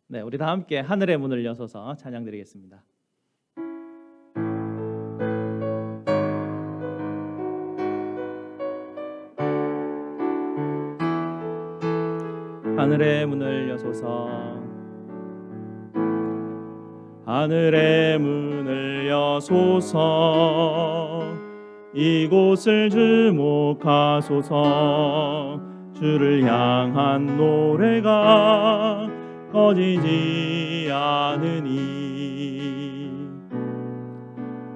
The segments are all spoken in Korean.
네, 우리 다 함께 하늘의 문을 여서서 찬양드리겠습니다. 하늘의 문을 여소서, 하늘의 문을 여소서, 이곳을 주목하소서. 주를 향한 노래가 꺼지지 않으니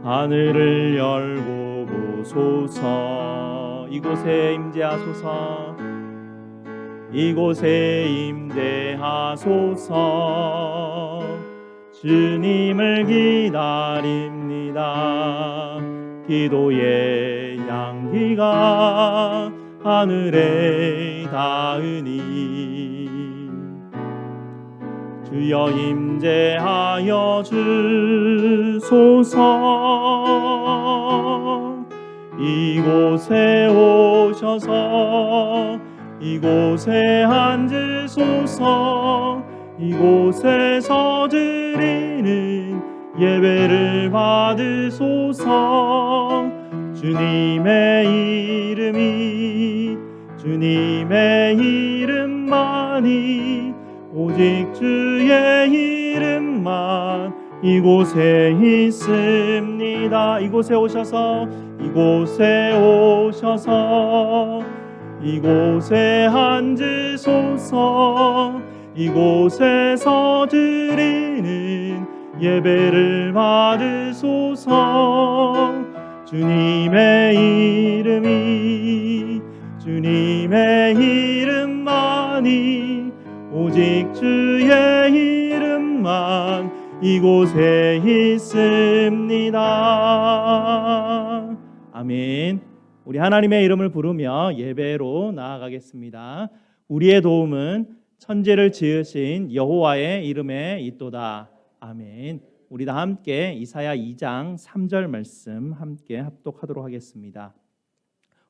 하늘을 열고 보소서. 이곳에 임재하소서, 이곳에 임재하소서. 주님을 기다립니다. 기도의 향기가 하늘에 닿으니 주여 임재하여 주소서. 이곳에 오셔서 이곳에 앉으소서. 이곳에서 드리는 예배를 받으소서. 주님의 이름만이 오직 주의 이름만 이곳에 있습니다. 이곳에 오셔서 이곳에 앉으소서. 이곳에서 드리는 예배를 받으소서. 주님의 이름만이 오직 주의 이름만 이곳에 있습니다. 아멘. 우리 하나님의 이름을 부르며 예배로 나아가겠습니다. 우리의 도움은 천지를 지으신 여호와의 이름에 있도다. 아멘. 우리 다 함께 이사야 2장 3절 말씀 함께 합독하도록 하겠습니다.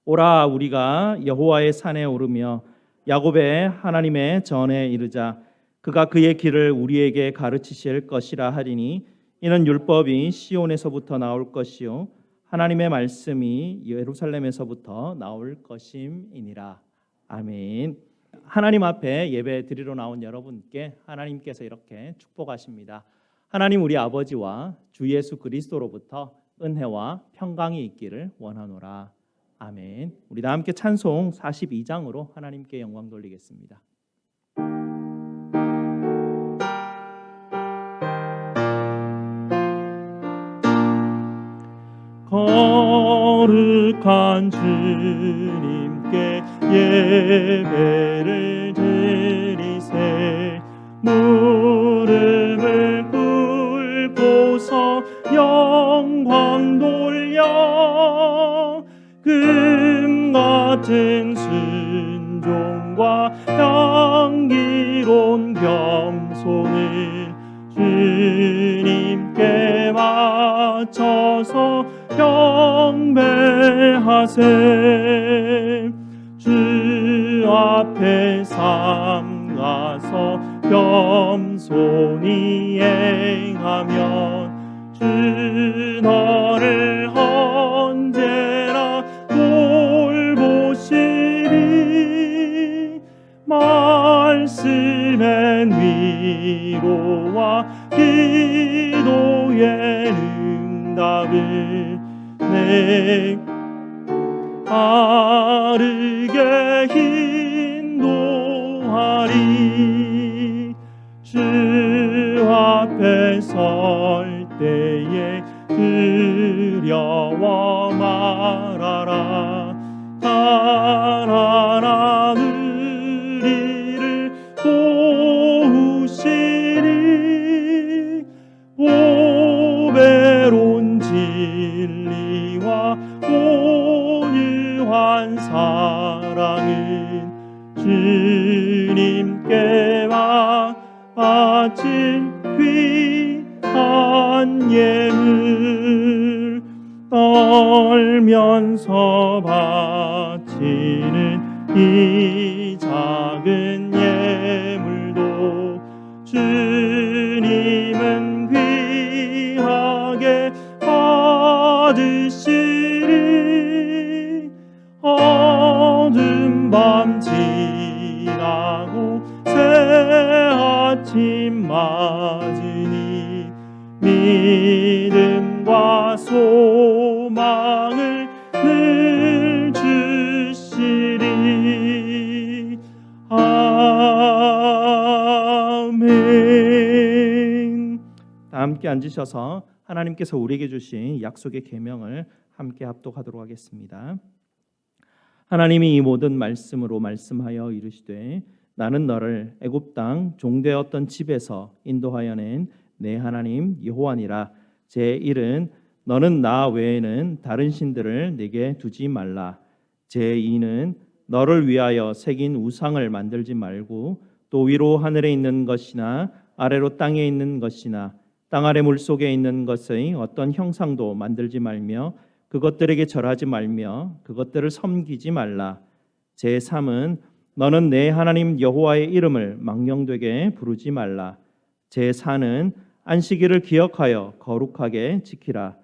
오라, 우리가 여호와의 산에 오르며 야곱의 하나님의 전에 이르자. 그가 그의 길을 우리에게 가르치실 것이라 하리니 이는 율법이 시온에서부터 나올 것이요 하나님의 말씀이 예루살렘에서부터 나올 것임이니라. 아멘. 하나님 앞에 예배 드리러 나온 여러분께 하나님께서 이렇게 축복하십니다. 하나님 우리 아버지와 주 예수 그리스도로부터 은혜와 평강이 있기를 원하노라. 아멘. 우리 다 함께 찬송 42장으로 하나님께 영광 돌리겠습니다. 거룩한 주님께 예배를 드리세. 무릎을 꿇고서 영광 돌려 금 같은 순종과 향기로운 겸손을 주님께 바쳐서 경배하세. 주 앞에 삼가서 겸손히 행하면 주 너를 언제나 돌보시리. 말씀엔 위로와 기도의 응답을 내 바르게 인도하리. 주 앞에 설 때에 두려워 말아라. 하나라 우리를 도우시리. 보배로운 진리와 온유한 사랑은 주님께 바칠 귀한 예물. 떨면서 바치는 이 작은 예물도 주님은 귀하게 받으시리. 어두운 밤 지나고 새 아침 맞으니 믿음과 소망을 늘 주시리. 아멘. 다 함께 앉으셔서 하나님께서 우리에게 주신 약속의 계명을 함께 합독하도록 하겠습니다. 하나님이 이 모든 말씀으로 말씀하여 이르시되 나는 너를 애굽 땅 종되었던 집에서 인도하여 낸 내 하나님 여호와니라. 제1은 너는 나 외에는 다른 신들을 내게 두지 말라. 제2는 너를 위하여 새긴 우상을 만들지 말고 또 위로 하늘에 있는 것이나 아래로 땅에 있는 것이나 땅 아래 물속에 있는 것의 어떤 형상도 만들지 말며 그것들에게 절하지 말며 그것들을 섬기지 말라. 제3은 너는 내 하나님 여호와의 이름을 망령되게 부르지 말라. 제4는 안식일을 기억하여 거룩하게 지키라.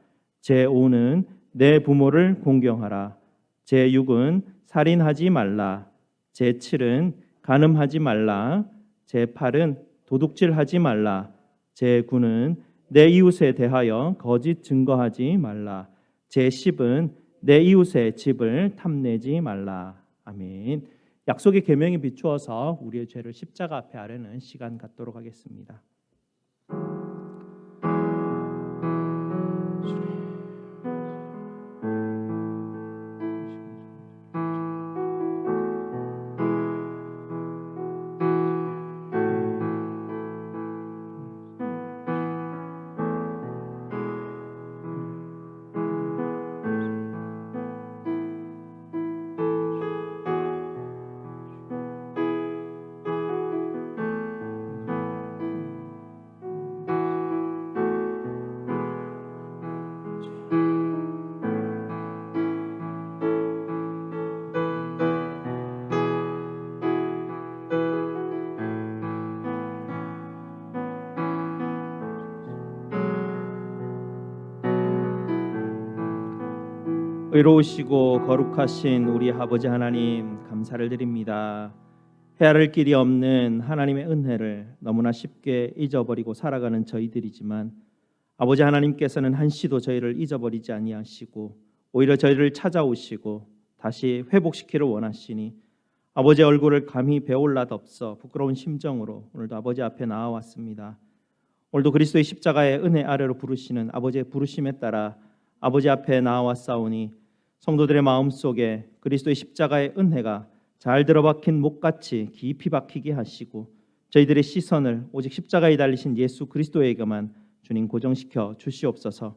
제5는 내 부모를 공경하라. 제6은 살인하지 말라. 제7은 간음하지 말라. 제8은 도둑질하지 말라. 제9는 내 이웃에 대하여 거짓 증거하지 말라. 제10은 내 이웃의 집을 탐내지 말라. 아멘. 약속의 계명에 비추어서 우리의 죄를 십자가 앞에 아뢰는 시간 갖도록 하겠습니다. 의로우시고 거룩하신 우리 아버지 하나님, 감사를 드립니다. 헤아릴 길이 없는 하나님의 은혜를 너무나 쉽게 잊어버리고 살아가는 저희들이지만 아버지 하나님께서는 한시도 저희를 잊어버리지 아니하시고 오히려 저희를 찾아오시고 다시 회복시키를 원하시니 아버지의 얼굴을 감히 배올라덥서 부끄러운 심정으로 오늘도 아버지 앞에 나와왔습니다. 오늘도 그리스도의 십자가의 은혜 아래로 부르시는 아버지의 부르심에 따라 아버지 앞에 나와왔사오니 성도들의 마음속에 그리스도의 십자가의 은혜가 잘 들어박힌 목같이 깊이 박히게 하시고 저희들의 시선을 오직 십자가에 달리신 예수 그리스도에게만 주님 고정시켜 주시옵소서.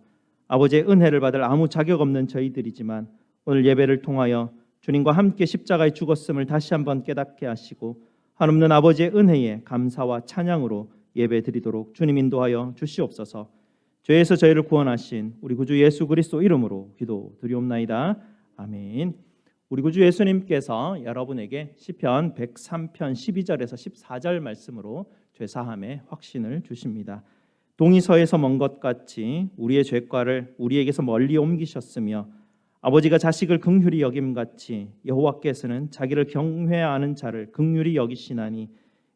아버지의 은혜를 받을 아무 자격 없는 저희들이지만 오늘 예배를 통하여 주님과 함께 십자가에 죽었음을 다시 한번 깨닫게 하시고 한없는 아버지의 은혜에 감사와 찬양으로 예배 드리도록 주님 인도하여 주시옵소서. 죄에서 저희를 구원하신 우리 구주 예수 그리스도 이름으로 기도드리옵나이다. 아멘. 우리 구주 예수님께서 여러분에게 시편 103편 12절에서 14절 말씀으로 죄사함의 확신을 주십니다. 동이 서에서 먼 것 같이 우리의 죄과를 우리에게서 멀리 옮기셨으며 아버지가 자식을 긍휼히 여김같이 여호와께서는 자기를 경외하는 자를 긍휼히 여기시나니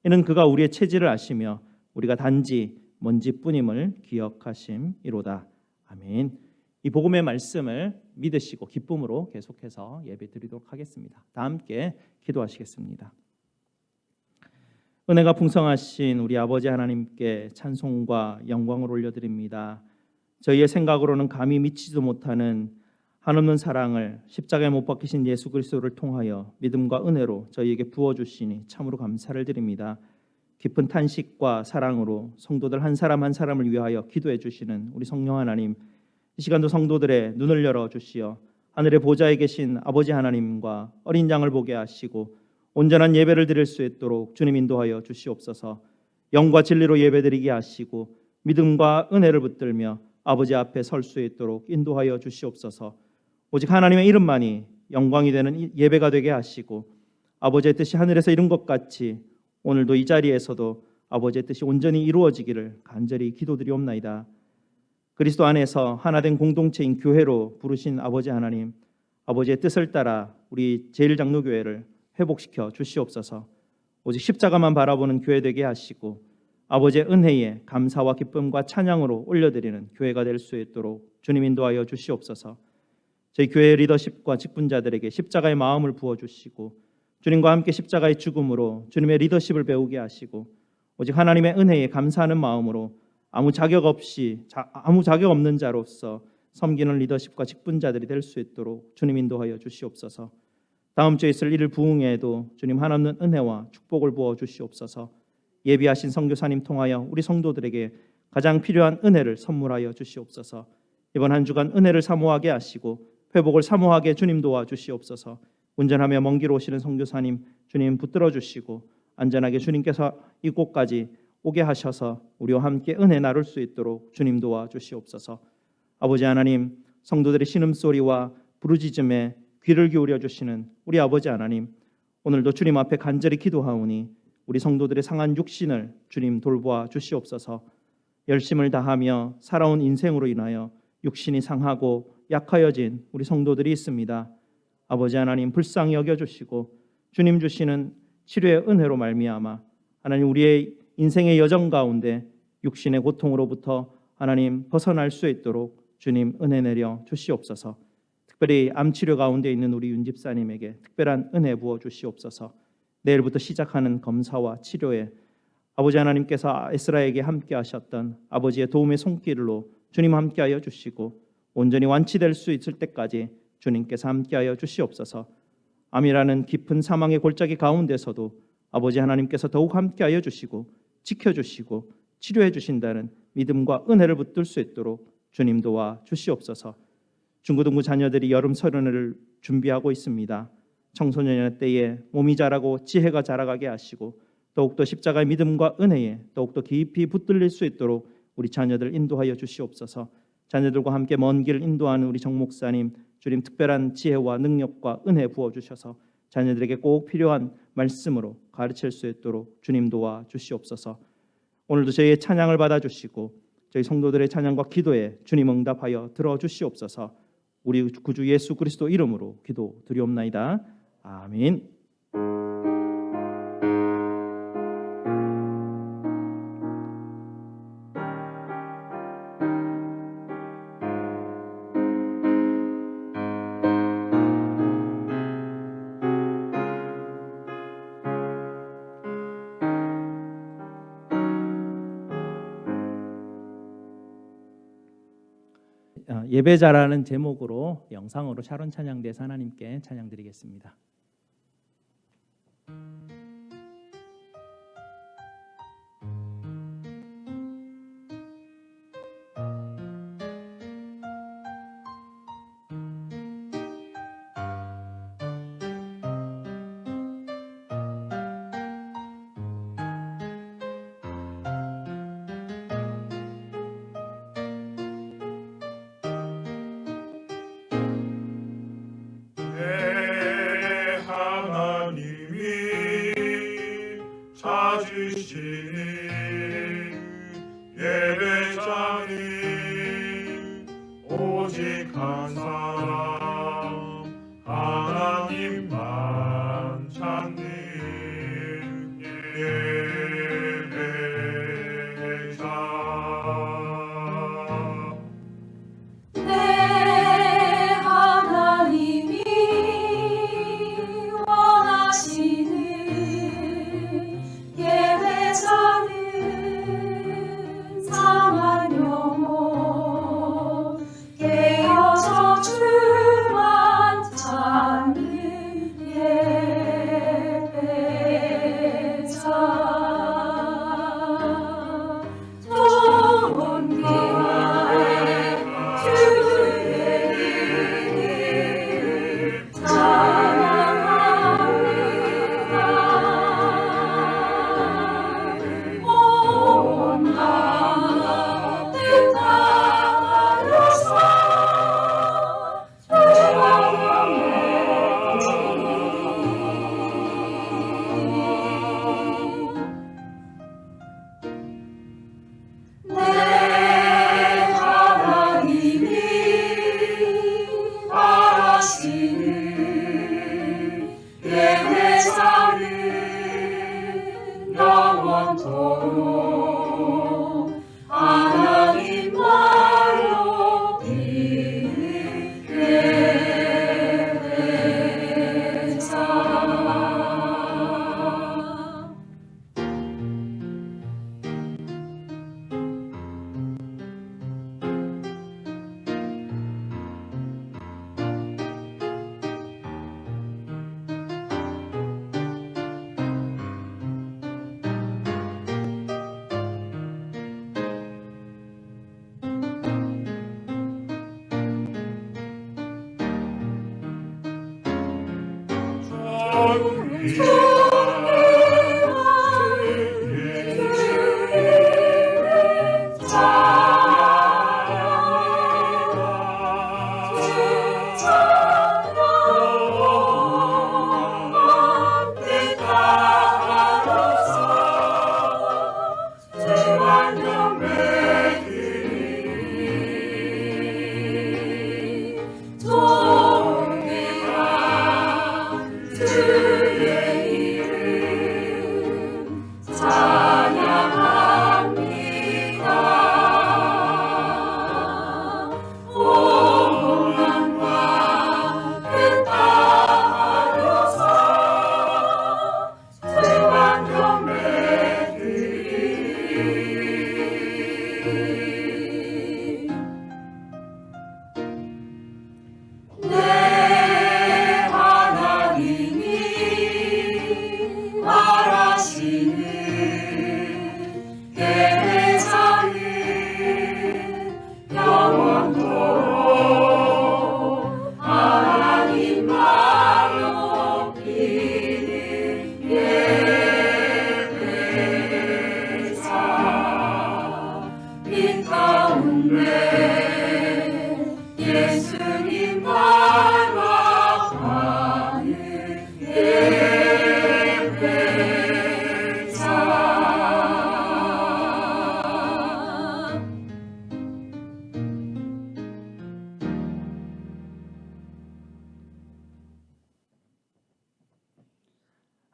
이는 그가 우리의 체질을 아시며 우리가 단지 먼지뿐임을 기억하심이로다. 아멘. 이 복음의 말씀을 믿으시고 기쁨으로 계속해서 예배드리도록 하겠습니다. 다 함께 기도하시겠습니다. 은혜가 풍성하신 우리 아버지 하나님께 찬송과 영광을 올려드립니다. 저희의 생각으로는 감히 미치지도 못하는 한없는 사랑을 십자가에 못 박히신 예수 그리스도를 통하여 믿음과 은혜로 저희에게 부어주시니 참으로 감사를 드립니다. 깊은 탄식과 사랑으로 성도들 한 사람 한 사람을 위하여 기도해 주시는 우리 성령 하나님, 이 시간도 성도들의 눈을 열어 주시어 하늘의 보좌에 계신 아버지 하나님과 어린 양을 보게 하시고 온전한 예배를 드릴 수 있도록 주님 인도하여 주시옵소서. 영과 진리로 예배드리게 하시고 믿음과 은혜를 붙들며 아버지 앞에 설 수 있도록 인도하여 주시옵소서. 오직 하나님의 이름만이 영광이 되는 예배가 되게 하시고 아버지의 뜻이 하늘에서 이룬 것 같이 오늘도 이 자리에서도 아버지의 뜻이 온전히 이루어지기를 간절히 기도드리옵나이다. 그리스도 안에서 하나된 공동체인 교회로 부르신 아버지 하나님, 아버지의 뜻을 따라 우리 제1장로교회를 회복시켜 주시옵소서. 오직 십자가만 바라보는 교회 되게 하시고 아버지의 은혜에 감사와 기쁨과 찬양으로 올려드리는 교회가 될 수 있도록 주님 인도하여 주시옵소서. 저희 교회 리더십과 직분자들에게 십자가의 마음을 부어주시고 주님과 함께 십자가의 죽음으로 주님의 리더십을 배우게 하시고 오직 하나님의 은혜에 감사하는 마음으로 아무 자격 없는 자로서 섬기는 리더십과 직분자들이 될 수 있도록 주님 인도하여 주시옵소서. 다음 주에 있을 일을 부흥회에도 주님 한없는 은혜와 축복을 부어 주시옵소서. 예비하신 선교사님 통하여 우리 성도들에게 가장 필요한 은혜를 선물하여 주시옵소서. 이번 한 주간 은혜를 사모하게 하시고 회복을 사모하게 주님 도와 주시옵소서. 운전하며 먼 길 오시는 선교사님 주님 붙들어 주시고 안전하게 주님께서 이곳까지 오게 하셔서 우리와 함께 은혜 나눌 수 있도록 주님 도와 주시옵소서. 아버지 하나님, 성도들의 신음소리와 부르짖음에 귀를 기울여 주시는 우리 아버지 하나님, 오늘도 주님 앞에 간절히 기도하오니 우리 성도들의 상한 육신을 주님 돌보아 주시옵소서. 열심을 다하며 살아온 인생으로 인하여 육신이 상하고 약하여진 우리 성도들이 있습니다. 아버지 하나님, 불쌍히 여겨주시고 주님 주시는 치료의 은혜로 말미암아 하나님 우리의 인생의 여정 가운데 육신의 고통으로부터 하나님 벗어날 수 있도록 주님 은혜 내려 주시옵소서. 특별히 암치료 가운데 있는 우리 윤 집사님에게 특별한 은혜 부어 주시옵소서. 내일부터 시작하는 검사와 치료에 아버지 하나님께서 에스라에게 함께 하셨던 아버지의 도움의 손길로 주님 함께하여 주시고 온전히 완치될 수 있을 때까지 주님께서 함께하여 주시옵소서. 암이라는 깊은 사망의 골짜기 가운데서도 아버지 하나님께서 더욱 함께하여 주시고 지켜주시고 치료해 주신다는 믿음과 은혜를 붙들 수 있도록 주님 도와 주시옵소서. 중고등부 자녀들이 여름 설날을 준비하고 있습니다. 청소년의 때에 몸이 자라고 지혜가 자라가게 하시고 더욱더 십자가의 믿음과 은혜에 더욱더 깊이 붙들릴 수 있도록 우리 자녀들 인도하여 주시옵소서. 자녀들과 함께 먼 길 인도하는 우리 정 목사님 주님 특별한 지혜와 능력과 은혜 부어주셔서 자녀들에게 꼭 필요한 말씀으로 가르칠 수 있도록 주님 도와 주시옵소서. 오늘도 저희의 찬양을 받아주시고 저희 성도들의 찬양과 기도에 주님 응답하여 들어주시옵소서. 우리 구주 예수 그리스도 이름으로 기도드리옵나이다. 아멘. 예배자라는 제목으로 영상으로 샤론 찬양대에서 하나님께 찬양드리겠습니다.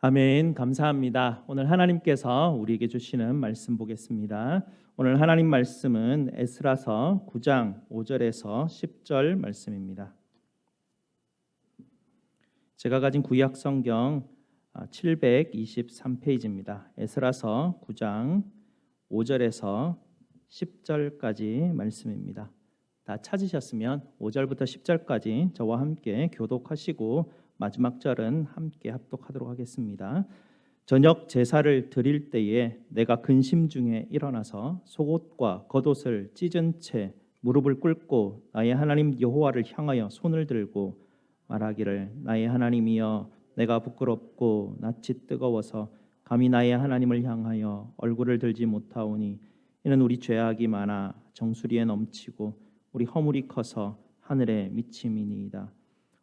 아멘. 감사합니다. 오늘 하나님께서 우리에게 주시는 말씀 보겠습니다. 오늘 하나님 말씀은 에스라서 9장 5절에서 10절 말씀입니다. 제가 가진 구약 성경 723페이지입니다. 에스라서 9장 5절에서 10절까지 말씀입니다. 다 찾으셨으면 5절부터 10절까지 저와 함께 교독하시고 마지막 절은 함께 합독하도록 하겠습니다. 저녁 제사를 드릴 때에 내가 근심 중에 일어나서 속옷과 겉옷을 찢은 채 무릎을 꿇고 나의 하나님 여호와를 향하여 손을 들고 말하기를 나의 하나님이여 내가 부끄럽고 낯이 뜨거워서 감히 나의 하나님을 향하여 얼굴을 들지 못하오니 이는 우리 죄악이 많아 정수리에 넘치고 우리 허물이 커서 하늘에 미침이니이다.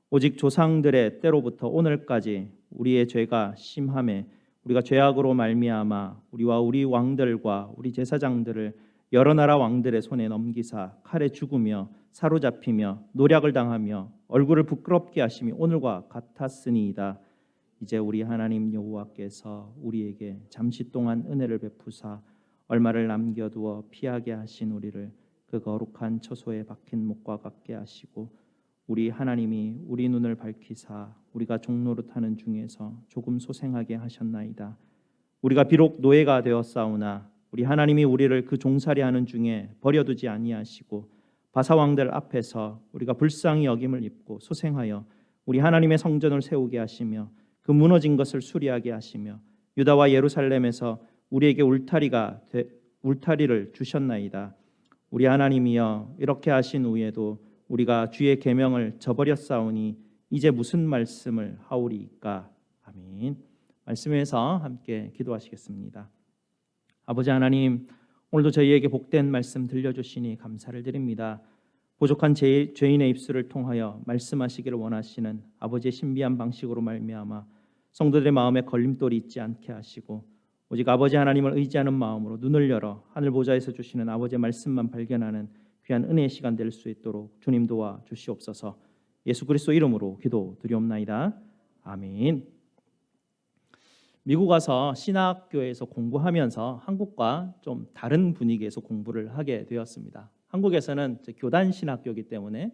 오직 조상들의 때로부터 오늘까지 우리의 죄가 심하매 우리가 죄악으로 말미암아 우리와 우리 왕들과 우리 제사장들을 여러 나라 왕들의 손에 넘기사 칼에 죽으며 사로잡히며 노략을 당하며 얼굴을 부끄럽게 하심이 오늘과 같았으니이다. 이제 우리 하나님 여호와께서 우리에게 잠시 동안 은혜를 베푸사 얼마를 남겨두어 피하게 하신 우리를 그 거룩한 처소에 박힌 목과 같게 하시고 우리 하나님이 우리 눈을 밝히사 우리가 종노릇하는 중에서 조금 소생하게 하셨나이다. 우리가 비록 노예가 되었사오나 우리 하나님이 우리를 그 종살이하는 중에 버려두지 아니하시고 바사왕들 앞에서 우리가 불쌍히 여김을 입고 소생하여 우리 하나님의 성전을 세우게 하시며 그 무너진 것을 수리하게 하시며 유다와 예루살렘에서 우리에게 울타리를 주셨나이다. 우리 하나님이여 이렇게 하신 후에도 우리가 주의 계명을 저버렸사오니 이제 무슨 말씀을 하오리이까. 아멘. 말씀에서 함께 기도하시겠습니다. 아버지 하나님, 오늘도 저희에게 복된 말씀 들려주시니 감사를 드립니다. 부족한 죄인의 입술을 통하여 말씀하시기를 원하시는 아버지의 신비한 방식으로 말미암아 성도들의 마음에 걸림돌이 있지 않게 하시고 오직 아버지 하나님을 의지하는 마음으로 눈을 열어 하늘 보좌에서 주시는 아버지의 말씀만 발견하는 귀한 은혜의 시간 될 수 있도록 주님 도와 주시옵소서. 예수 그리스도 이름으로 기도드리옵나이다. 아멘. 미국 와서 신학교에서 공부하면서 한국과 좀 다른 분위기에서 공부를 하게 되었습니다. 한국에서는 교단 신학교이기 때문에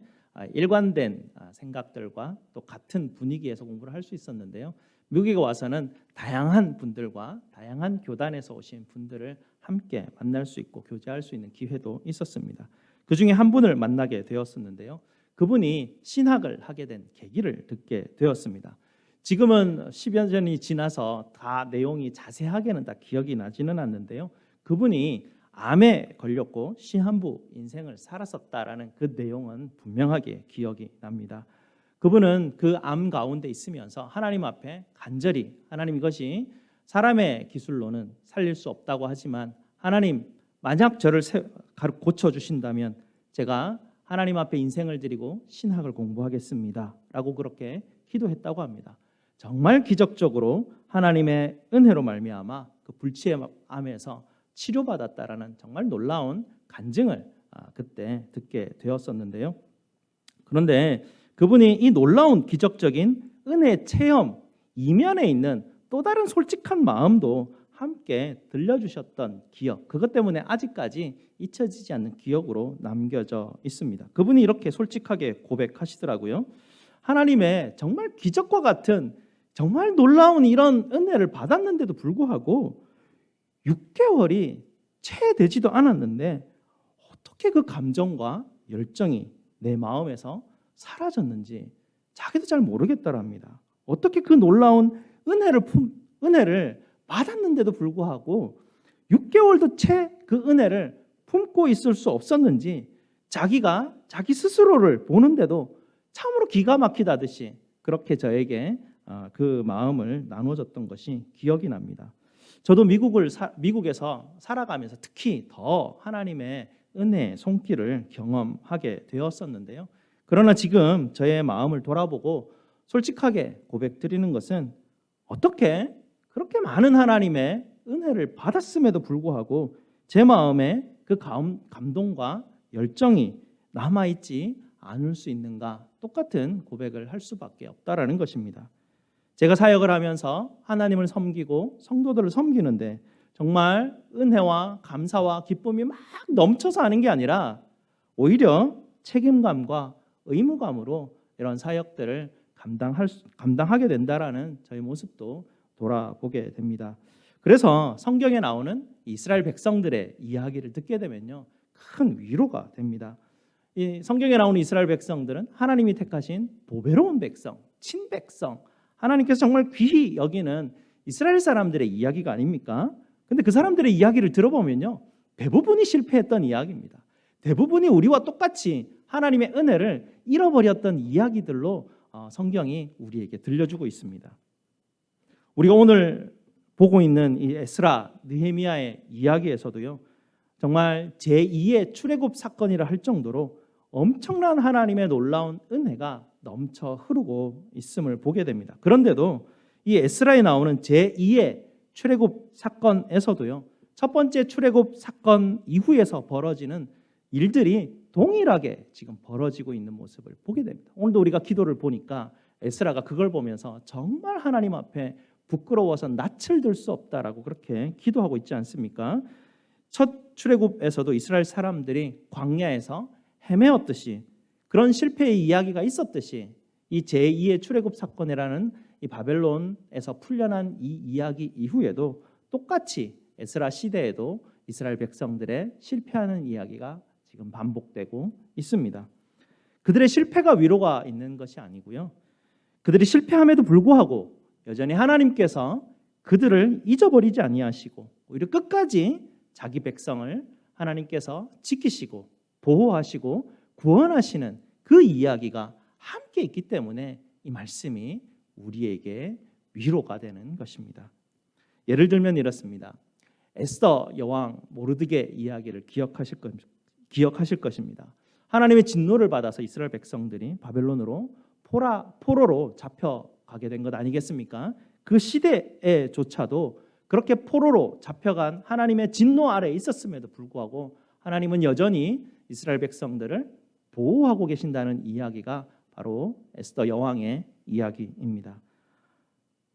일관된 생각들과 또 같은 분위기에서 공부를 할 수 있었는데요. 미국에 와서는 다양한 분들과 다양한 교단에서 오신 분들을 함께 만날 수 있고 교제할 수 있는 기회도 있었습니다. 그 중에 한 분을 만나게 되었었는데요. 그분이 신학을 하게 된 계기를 듣게 되었습니다. 지금은 10여 년이 지나서 다 내용이 자세하게는 다 기억이 나지는 않는데요. 그분이 암에 걸렸고 시한부 인생을 살았었다라는 그 내용은 분명하게 기억이 납니다. 그분은 그 암 가운데 있으면서 하나님 앞에 간절히 하나님 이것이 사람의 기술로는 살릴 수 없다고 하지만 하나님 만약 저를 고쳐주신다면 제가 하나님 앞에 인생을 드리고 신학을 공부하겠습니다 라고 그렇게 기도했다고 합니다. 정말 기적적으로 하나님의 은혜로 말미암아 그 불치의 암에서 치료받았다라는 정말 놀라운 간증을 그때 듣게 되었었는데요. 그런데 그분이 이 놀라운 기적적인 은혜 체험 이면에 있는 또 다른 솔직한 마음도 함께 들려주셨던 기억, 그것 때문에 아직까지 잊혀지지 않는 기억으로 남겨져 있습니다. 그분이 이렇게 솔직하게 고백하시더라고요. 하나님의 정말 기적과 같은 정말 놀라운 이런 은혜를 받았는데도 불구하고 6개월이 채 되지도 않았는데 어떻게 그 감정과 열정이 내 마음에서 사라졌는지 자기도 잘 모르겠더랍니다. 어떻게 그 놀라운 은혜를 받았는데도 불구하고 6개월도 채 그 은혜를 품고 있을 수 없었는지 자기가 자기 스스로를 보는데도 참으로 기가 막히다듯이 그렇게 저에게 그 마음을 나눠줬던 것이 기억이 납니다. 저도 미국에서 살아가면서 특히 더 하나님의 은혜의 손길을 경험하게 되었었는데요. 그러나 지금 저의 마음을 돌아보고 솔직하게 고백드리는 것은 어떻게 그렇게 많은 하나님의 은혜를 받았음에도 불구하고 제 마음에 그 감동과 열정이 남아있지 않을 수 있는가, 똑같은 고백을 할 수밖에 없다라는 것입니다. 제가 사역을 하면서 하나님을 섬기고 성도들을 섬기는데 정말 은혜와 감사와 기쁨이 막 넘쳐서 하는 게 아니라 오히려 책임감과 의무감으로 이런 사역들을 감당하게 된다라는 저희 모습도 돌아보게 됩니다. 그래서 성경에 나오는 이스라엘 백성들의 이야기를 듣게 되면요, 큰 위로가 됩니다. 이 성경에 나오는 이스라엘 백성들은 하나님이 택하신 보배로운 백성, 친백성, 하나님께서 정말 귀히 여기는 이스라엘 사람들의 이야기가 아닙니까? 근데 그 사람들의 이야기를 들어보면요, 대부분이 실패했던 이야기입니다. 대부분이 우리와 똑같이 하나님의 은혜를 잃어버렸던 이야기들로 성경이 우리에게 들려주고 있습니다. 우리가 오늘 보고 있는 이 에스라, 느헤미야의 이야기에서도요, 정말 제2의 출애굽 사건이라 할 정도로 엄청난 하나님의 놀라운 은혜가 넘쳐 흐르고 있음을 보게 됩니다. 그런데도 이 에스라에 나오는 제2의 출애굽 사건에서도요, 첫 번째 출애굽 사건 이후에서 벌어지는 일들이 동일하게 지금 벌어지고 있는 모습을 보게 됩니다. 오늘도 우리가 기도를 보니까 에스라가 그걸 보면서 정말 하나님 앞에 부끄러워서 낯을 들 수 없다라고 그렇게 기도하고 있지 않습니까? 첫 출애굽에서도 이스라엘 사람들이 광야에서 헤매었듯이 그런 실패의 이야기가 있었듯이 이 제2의 출애굽 사건이라는 이 바벨론에서 풀려난 이 이야기 이후에도 똑같이 에스라 시대에도 이스라엘 백성들의 실패하는 이야기가 지금 반복되고 있습니다. 그들의 실패가 위로가 있는 것이 아니고요, 그들이 실패함에도 불구하고 여전히 하나님께서 그들을 잊어버리지 아니하시고 오히려 끝까지 자기 백성을 하나님께서 지키시고 보호하시고 구원하시는 그 이야기가 함께 있기 때문에 이 말씀이 우리에게 위로가 되는 것입니다. 예를 들면 이렇습니다. 에스더 여왕 모르드게 이야기를 기억하실 것입니다. 하나님의 진노를 받아서 이스라엘 백성들이 바벨론으로 포로로 잡혀가게 된 것 아니겠습니까? 그 시대에조차도 그렇게 포로로 잡혀간 하나님의 진노 아래에 있었음에도 불구하고 하나님은 여전히 이스라엘 백성들을 보호하고 계신다는 이야기가 바로 에스더 여왕의 이야기입니다.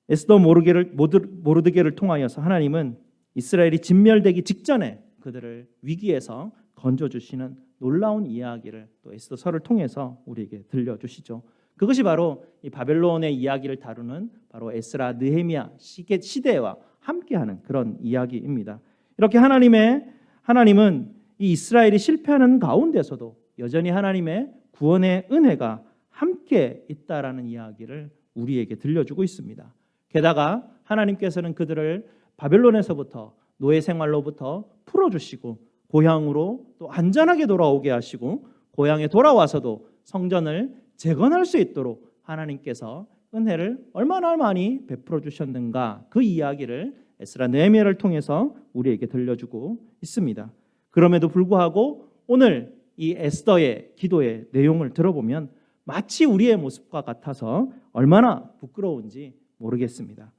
에스더 모르드게를 통하여서 하나님은 이스라엘이 진멸되기 직전에 그들을 위기에서 건져주시는 놀라운 이야기를 또 에스더서를 통해서 우리에게 들려주시죠. 그것이 바로 이 바벨론의 이야기를 다루는 바로 에스라, 느헤미야 시대와 함께하는 그런 이야기입니다. 이렇게 하나님은 이 이스라엘이 실패하는 가운데서도 여전히 하나님의 구원의 은혜가 함께 있다라는 이야기를 우리에게 들려주고 있습니다. 게다가 하나님께서는 그들을 바벨론에서부터 노예 생활로부터 풀어주시고 고향으로 또 안전하게 돌아오게 하시고 고향에 돌아와서도 성전을 재건할 수 있도록 하나님께서 은혜를 얼마나 많이 베풀어 주셨는가, 그 이야기를 에스라 느헤미야를 통해서 우리에게 들려주고 있습니다. 그럼에도 불구하고 오늘 이 에스더의 기도의 내용을 들어보면 마치 우리의 모습과 같아서 얼마나 부끄러운지 모르겠습니다.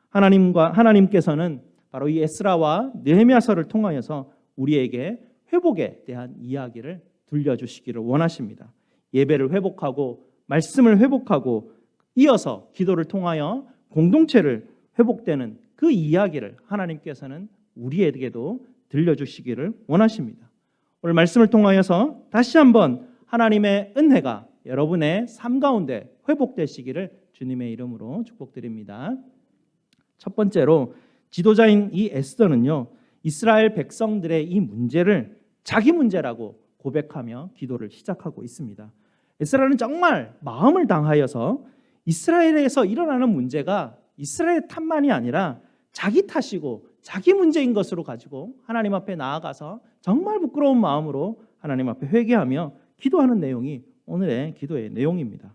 하나님께서는 바로 이 에스라와 느헤미야서를 통하여서 우리에게 회복에 대한 이야기를 들려주시기를 원하십니다. 예배를 회복하고 말씀을 회복하고 이어서 기도를 통하여 공동체를 회복되는 그 이야기를 하나님께서는 우리에게도 들려주시기를 원하십니다. 오늘 말씀을 통하여서 다시 한번 하나님의 은혜가 여러분의 삶 가운데 회복되시기를 주님의 이름으로 축복드립니다. 첫 번째로 지도자인 이 에스더는요, 이스라엘 백성들의 이 문제를 자기 문제라고 고백하며 기도를 시작하고 있습니다. 에스라는 정말 마음을 당하여서 이스라엘에서 일어나는 문제가 이스라엘 탓만이 아니라 자기 탓이고 자기 문제인 것으로 가지고 하나님 앞에 나아가서 정말 부끄러운 마음으로 하나님 앞에 회개하며 기도하는 내용이 오늘의 기도의 내용입니다.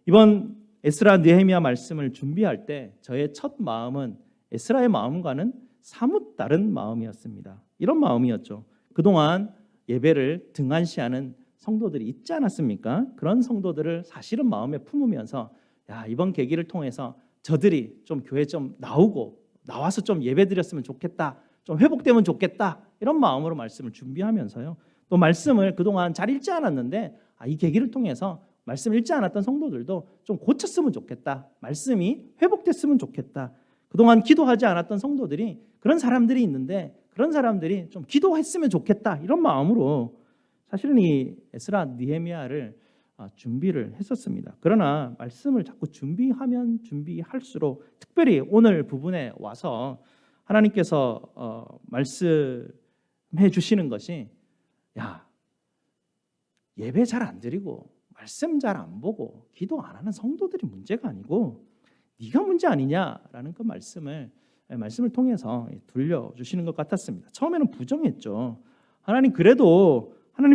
이번 에스라 느헤미야 말씀을 준비할 때 저의 첫 마음은 에스라의 마음과는 사뭇 다른 마음이었습니다. 이런 마음이었죠. 그동안 예배를 등한시하는 성도들이 있지 않았습니까? 그런 성도들을 사실은 마음에 품으면서 이번 계기를 통해서 저들이 좀 교회 좀 나와서 좀 예배 드렸으면 좋겠다, 좀 회복되면 좋겠다, 이런 마음으로 말씀을 준비하면서요, 또 말씀을 그동안 잘 읽지 않았는데 이 계기를 통해서 말씀 읽지 않았던 성도들도 좀 고쳤으면 좋겠다, 말씀이 회복됐으면 좋겠다, 그동안 기도하지 않았던 성도들이 그런 사람들이 있는데 그런 사람들이 좀 기도했으면 좋겠다, 이런 마음으로 사실은 이 에스라 느헤미야를 준비를 했었습니다. 그러나 말씀을 자꾸 준비하면 준비할수록, 특별히 오늘 부분에 와서 하나님께서 말씀해 주시는 것이, 예배 잘 안 드리고 말씀 잘 안 보고 기도 안 하는 성도들이 문제가 아니고 네가 문제 아니냐라는 그 말씀을 통해서 들려주시는 것 같았습니다. 처음에는 부정했죠. 하나님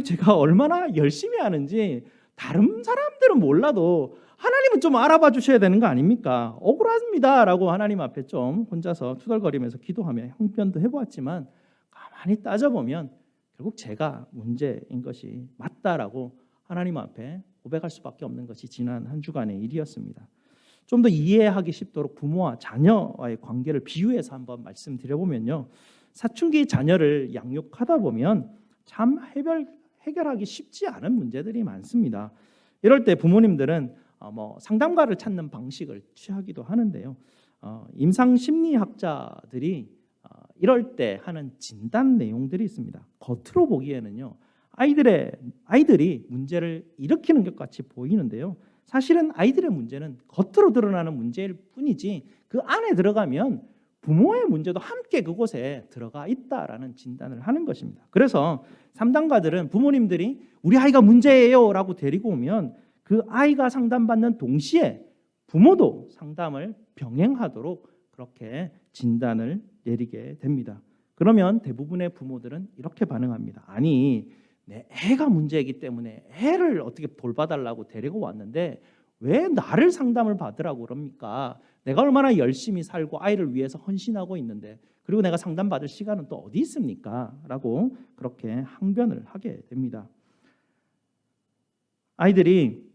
제가 얼마나 열심히 하는지 다른 사람들은 몰라도 하나님은 좀 알아봐 주셔야 되는 거 아닙니까? 억울합니다 라고 하나님 앞에 좀 혼자서 투덜거리면서 기도하며 형편도 해보았지만 가만히 따져보면 결국 제가 문제인 것이 맞다라고 하나님 앞에 고백할 수밖에 없는 것이 지난 한 주간의 일이었습니다. 좀 더 이해하기 쉽도록 부모와 자녀와의 관계를 비유해서 한번 말씀드려보면요, 사춘기 자녀를 양육하다 보면 참 해결하기 쉽지 않은 문제들이 많습니다. 이럴 때 부모님들은 상담가를 찾는 방식을 취하기도 하는데요, 임상심리학자들이 이럴 때 하는 진단 내용들이 있습니다. 겉으로 보기에는요, 아이들이 문제를 일으키는 것 같이 보이는데요, 사실은 아이들의 문제는 겉으로 드러나는 문제일 뿐이지 그 안에 들어가면 부모의 문제도 함께 그곳에 들어가 있다라는 진단을 하는 것입니다. 그래서 상담가들은 부모님들이 우리 아이가 문제예요 라고 데리고 오면 그 아이가 상담받는 동시에 부모도 상담을 병행하도록 그렇게 진단을 내리게 됩니다. 그러면 대부분의 부모들은 이렇게 반응합니다. 아니, 내 애가 문제이기 때문에 애를 어떻게 돌봐달라고 데리고 왔는데 왜 나를 상담을 받으라고 그럽니까? 내가 얼마나 열심히 살고 아이를 위해서 헌신하고 있는데, 그리고 내가 상담받을 시간은 또 어디 있습니까? 라고 그렇게 항변을 하게 됩니다. 아이들이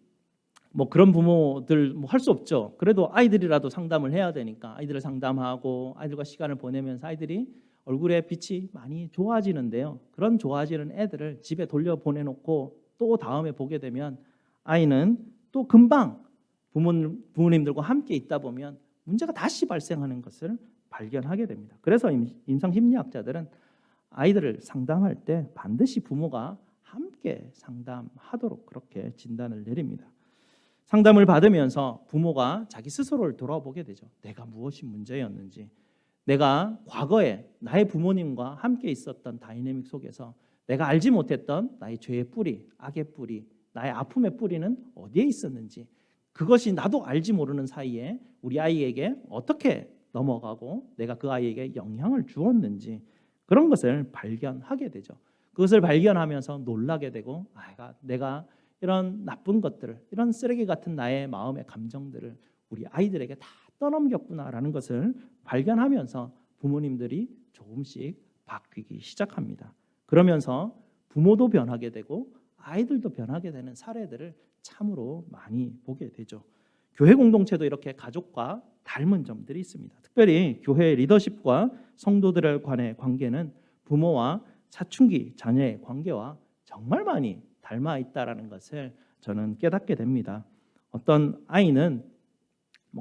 그런 부모들 할 수 없죠. 그래도 아이들이라도 상담을 해야 되니까 아이들을 상담하고 아이들과 시간을 보내면서 아이들이 얼굴에 빛이 많이 좋아지는데요, 그런 좋아지는 애들을 집에 돌려보내놓고 또 다음에 보게 되면 아이는 또 금방 부모님들과 함께 있다 보면 문제가 다시 발생하는 것을 발견하게 됩니다. 그래서 임상심리학자들은 아이들을 상담할 때 반드시 부모가 함께 상담하도록 그렇게 진단을 내립니다. 상담을 받으면서 부모가 자기 스스로를 돌아보게 되죠. 내가 무엇이 문제였는지, 내가 과거에 나의 부모님과 함께 있었던 다이내믹 속에서 내가 알지 못했던 나의 죄의 뿌리, 악의 뿌리, 나의 아픔의 뿌리는 어디에 있었는지, 그것이 나도 알지 모르는 사이에 우리 아이에게 어떻게 넘어가고 내가 그 아이에게 영향을 주었는지, 그런 것을 발견하게 되죠. 그것을 발견하면서 놀라게 되고, 내가 이런 나쁜 것들을, 이런 쓰레기 같은 나의 마음의 감정들을 우리 아이들에게 다 떠넘겼구나라는 것을 발견하면서 부모님들이 조금씩 바뀌기 시작합니다. 그러면서 부모도 변하게 되고 아이들도 변하게 되는 사례들을 참으로 많이 보게 되죠. 교회 공동체도 이렇게 가족과 닮은 점들이 있습니다. 특별히 교회 리더십과 성도들 간의 관계는 부모와 사춘기 자녀의 관계와 정말 많이 닮아 있다라는 것을 저는 깨닫게 됩니다. 어떤 아이는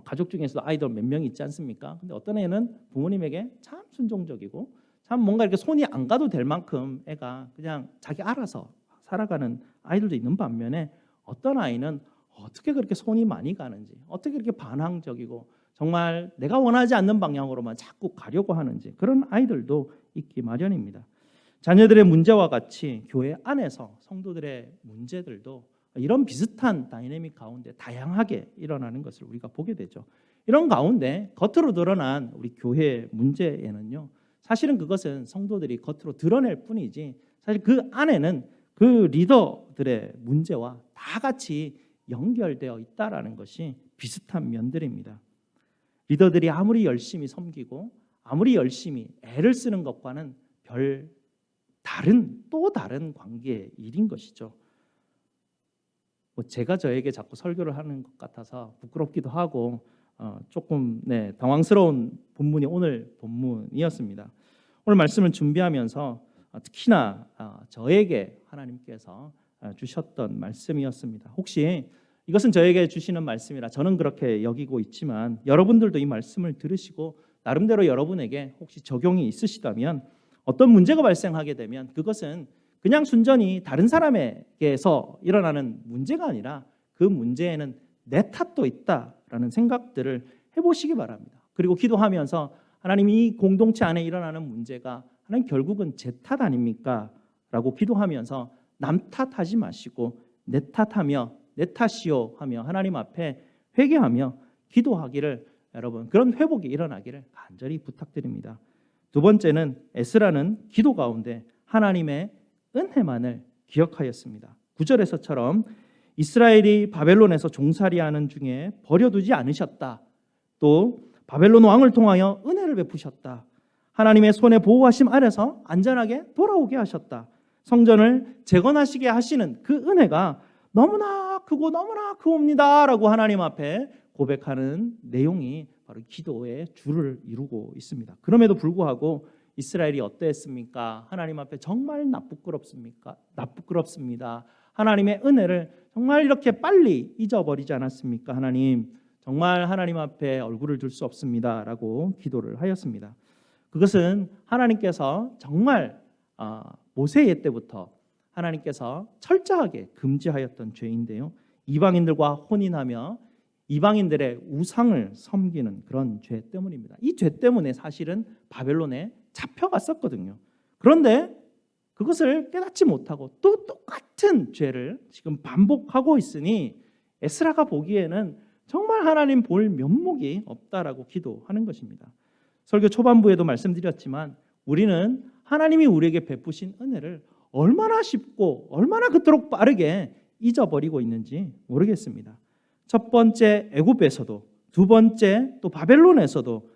가족 중에서도 아이들 몇 명 있지 않습니까? 근데 어떤 애는 부모님에게 참 순종적이고 참 뭔가 이렇게 손이 안 가도 될 만큼 애가 그냥 자기 알아서 살아가는 아이들도 있는 반면에 어떤 아이는 어떻게 그렇게 손이 많이 가는지, 어떻게 그렇게 반항적이고 정말 내가 원하지 않는 방향으로만 자꾸 가려고 하는지, 그런 아이들도 있기 마련입니다. 자녀들의 문제와 같이 교회 안에서 성도들의 문제들도 이런 비슷한 다이내믹 가운데 다양하게 일어나는 것을 우리가 보게 되죠. 이런 가운데 겉으로 드러난 우리 교회의 문제에는요, 사실은 그것은 성도들이 겉으로 드러낼 뿐이지 사실 그 안에는 그 리더들의 문제와 다 같이 연결되어 있다라는 것이 비슷한 면들입니다. 리더들이 아무리 열심히 섬기고 아무리 열심히 애를 쓰는 것과는 또 다른 관계의 일인 것이죠. 제가 저에게 자꾸 설교를 하는 것 같아서 부끄럽기도 하고 조금 당황스러운 본문이 오늘 본문이었습니다. 오늘 말씀을 준비하면서 특히나 저에게 하나님께서 주셨던 말씀이었습니다. 혹시 이것은 저에게 주시는 말씀이라 저는 그렇게 여기고 있지만 여러분들도 이 말씀을 들으시고 나름대로 여러분에게 혹시 적용이 있으시다면 어떤 문제가 발생하게 되면 그것은 그냥 순전히 다른 사람에게서 일어나는 문제가 아니라 그 문제에는 내 탓도 있다라는 생각들을 해보시기 바랍니다. 그리고 기도하면서 하나님, 이 공동체 안에 일어나는 문제가 하나님 결국은 제 탓 아닙니까? 라고 기도하면서 남 탓하지 마시고 내 탓하며 내 탓이요 하며 하나님 앞에 회개하며 기도하기를, 여러분 그런 회복이 일어나기를 간절히 부탁드립니다. 두 번째는 에스라는 기도 가운데 하나님의 은혜만을 기억하였습니다. 9절에서처럼 이스라엘이 바벨론에서 종살이하는 중에 버려두지 않으셨다. 또 바벨론 왕을 통하여 은혜를 베푸셨다. 하나님의 손에 보호하심 아래서 안전하게 돌아오게 하셨다. 성전을 재건하시게 하시는 그 은혜가 너무나 크고 너무나 크옵니다 라고 하나님 앞에 고백하는 내용이 바로 기도의 줄을 이루고 있습니다. 그럼에도 불구하고 이스라엘이 어떠했습니까? 하나님 앞에 정말 나쁘끄럽습니다. 하나님의 은혜를 정말 이렇게 빨리 잊어버리지 않았습니까? 하나님, 정말 하나님 앞에 얼굴을 들 수 없습니다 라고 기도를 하였습니다. 그것은 하나님께서 정말 모세의 때부터 하나님께서 철저하게 금지하였던 죄인데요, 이방인들과 혼인하며 이방인들의 우상을 섬기는 그런 죄 때문입니다. 이 죄 때문에 사실은 바벨론에 잡혀갔었거든요. 그런데 그것을 깨닫지 못하고 또 똑같은 죄를 지금 반복하고 있으니 에스라가 보기에는 정말 하나님 볼 면목이 없다라고 기도하는 것입니다. 설교 초반부에도 말씀드렸지만 우리는 하나님이 우리에게 베푸신 은혜를 얼마나 쉽고 얼마나 그토록 빠르게 잊어버리고 있는지 모르겠습니다. 첫 번째 애굽에서도, 두 번째 또 바벨론에서도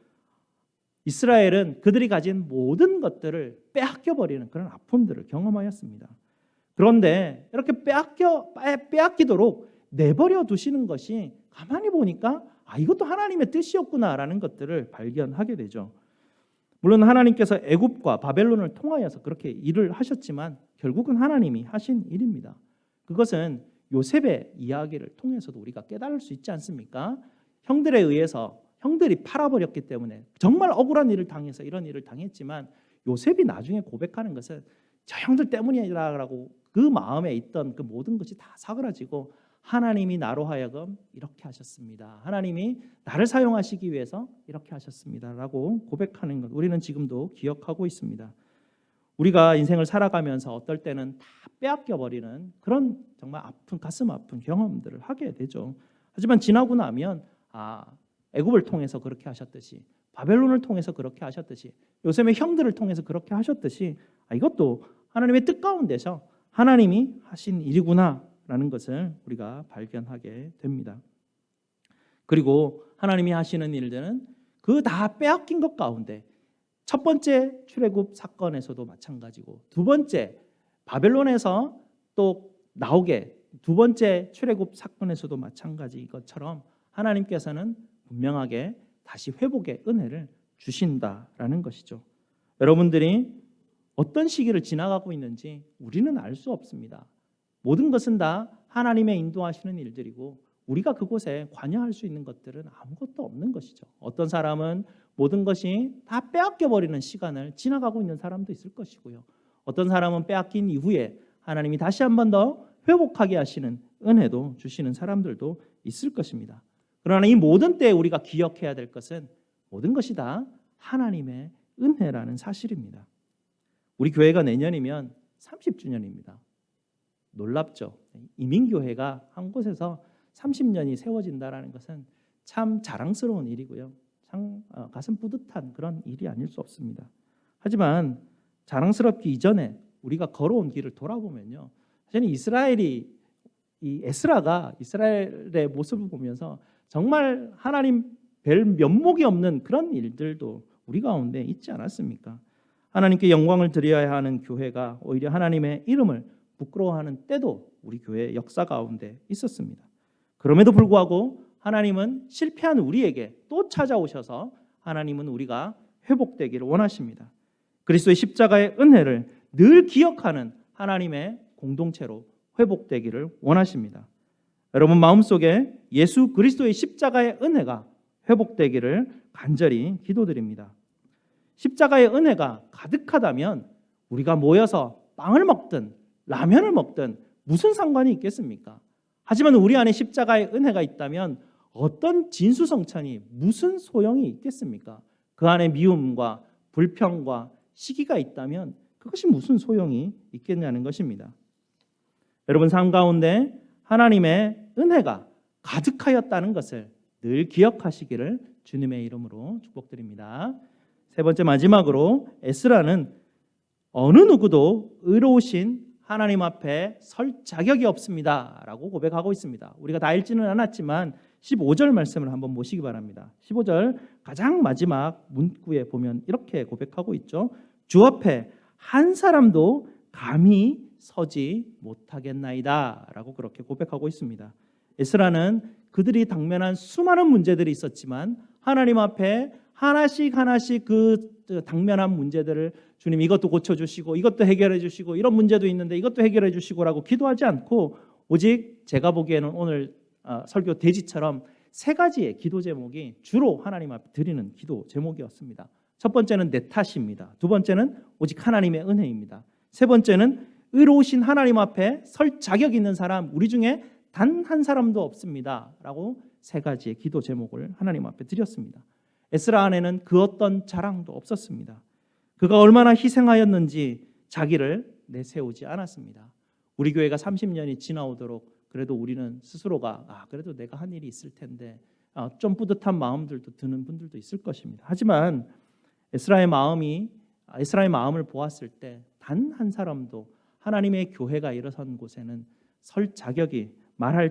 이스라엘은 그들이 가진 모든 것들을 빼앗겨버리는 그런 아픔들을 경험하였습니다. 그런데 이렇게 빼앗기도록 내버려 두시는 것이 가만히 보니까 이것도 하나님의 뜻이었구나라는 것들을 발견하게 되죠. 물론 하나님께서 애굽과 바벨론을 통하여서 그렇게 일을 하셨지만 결국은 하나님이 하신 일입니다. 그것은 요셉의 이야기를 통해서도 우리가 깨달을 수 있지 않습니까? 형들에 의해서 형들이 팔아버렸기 때문에 정말 억울한 일을 당해서 이런 일을 당했지만 요셉이 나중에 고백하는 것은 저 형들 때문이라고 그 마음에 있던 그 모든 것이 다 사그라지고 하나님이 나로 하여금 이렇게 하셨습니다. 하나님이 나를 사용하시기 위해서 이렇게 하셨습니다 라고 고백하는 것, 우리는 지금도 기억하고 있습니다. 우리가 인생을 살아가면서 어떨 때는 다 빼앗겨버리는 그런 정말 아픈, 가슴 아픈 경험들을 하게 되죠. 하지만 지나고 나면 애굽을 통해서 그렇게 하셨듯이, 바벨론을 통해서 그렇게 하셨듯이, 요셉의 형들을 통해서 그렇게 하셨듯이 이것도 하나님의 뜻 가운데서 하나님이 하신 일이구나 있다라는 것을 우리가 발견하게 됩니다. 그리고 하나님이 하시는 일들은 그 다 빼앗긴 것 가운데 첫 번째 출애굽 사건에서도 마찬가지고 두 번째 바벨론에서 또 나오게 두 번째 출애굽 사건에서도 마찬가지인 것처럼 하나님께서는 분명하게 다시 회복의 은혜를 주신다라는 것이죠. 여러분들이 어떤 시기를 지나가고 있는지 우리는 알 수 없습니다. 모든 것은 다 하나님의 인도하시는 일들이고 우리가 그곳에 관여할 수 있는 것들은 아무것도 없는 것이죠. 어떤 사람은 모든 것이 다 빼앗겨버리는 시간을 지나가고 있는 사람도 있을 것이고요. 어떤 사람은 빼앗긴 이후에 하나님이 다시 한 번 더 회복하게 하시는 은혜도 주시는 사람들도 있을 것입니다. 그러나 이 모든 때에 우리가 기억해야 될 것은 모든 것이 다 하나님의 은혜라는 사실입니다. 우리 교회가 내년이면 30주년입니다. 놀랍죠? 이민교회가 한 곳에서 30년이 세워진다는 것은 참 자랑스러운 일이고요. 참 가슴 뿌듯한 그런 일이 아닐 수 없습니다. 하지만 자랑스럽기 이전에 우리가 걸어온 길을 돌아보면요. 사실 이스라엘이 이 에스라가 이스라엘의 모습을 보면서 정말 하나님 별 면목이 없는 그런 일들도 우리 가운데 있지 않았습니까? 하나님께 영광을 드려야 하는 교회가 오히려 하나님의 이름을 부끄러워하는 때도 우리 교회의 역사 가운데 있었습니다. 그럼에도 불구하고 하나님은 실패한 우리에게 또 찾아오셔서 하나님은 우리가 회복되기를 원하십니다. 그리스도의 십자가의 은혜를 늘 기억하는 하나님의 공동체로 회복되기를 원하십니다. 여러분 마음속에 예수 그리스도의 십자가의 은혜가 회복되기를 간절히 기도드립니다. 십자가의 은혜가 가득하다면 우리가 모여서 빵을 먹든 라면을 먹든 무슨 상관이 있겠습니까? 하지만 우리 안에 십자가의 은혜가 있다면 어떤 진수성찬이 무슨 소용이 있겠습니까? 그 안에 미움과 불평과 시기가 있다면 그것이 무슨 소용이 있겠냐는 것입니다. 여러분 삶 가운데 하나님의 은혜가 가득하였다는 것을 늘 기억하시기를 주님의 이름으로 축복드립니다. 세 번째 마지막으로 에스라는 어느 누구도 의로우신 하나님 앞에 설 자격이 없습니다 라고 고백하고 있습니다. 우리가 다 읽지는 않았지만 15절 말씀을 한번 보시기 바랍니다. 15절 가장 마지막 문구에 보면 이렇게 고백하고 있죠. 주 앞에 한 사람도 감히 서지 못하겠나이다 라고 그렇게 고백하고 있습니다. 에스라는 그들이 당면한 수많은 문제들이 있었지만 하나님 앞에 하나씩 그 당면한 문제들을 주님 이것도 고쳐주시고 이것도 해결해 주시고 이런 문제도 있는데 이것도 해결해 주시고라고 기도하지 않고 오직 제가 보기에는 오늘 설교 대지처럼 세 가지의 기도 제목이 주로 하나님 앞에 드리는 기도 제목이었습니다. 첫 번째는 내 탓입니다. 두 번째는 오직 하나님의 은혜입니다. 세 번째는 의로우신 하나님 앞에 설 자격 있는 사람 우리 중에 단 한 사람도 없습니다 라고 세 가지의 기도 제목을 하나님 앞에 드렸습니다. 에스라 안에는 그 어떤 자랑도 없었습니다. 그가 얼마나 희생하였는지 자기를 내세우지 않았습니다. 우리 교회가 30년이 지나오도록 그래도 우리는 스스로가 그래도 내가 한 일이 있을 텐데 좀 뿌듯한 마음들도 드는 분들도 있을 것입니다. 하지만 에스라의 마음을 보았을 때 단 한 사람도 하나님의 교회가 일어선 곳에는 설 자격이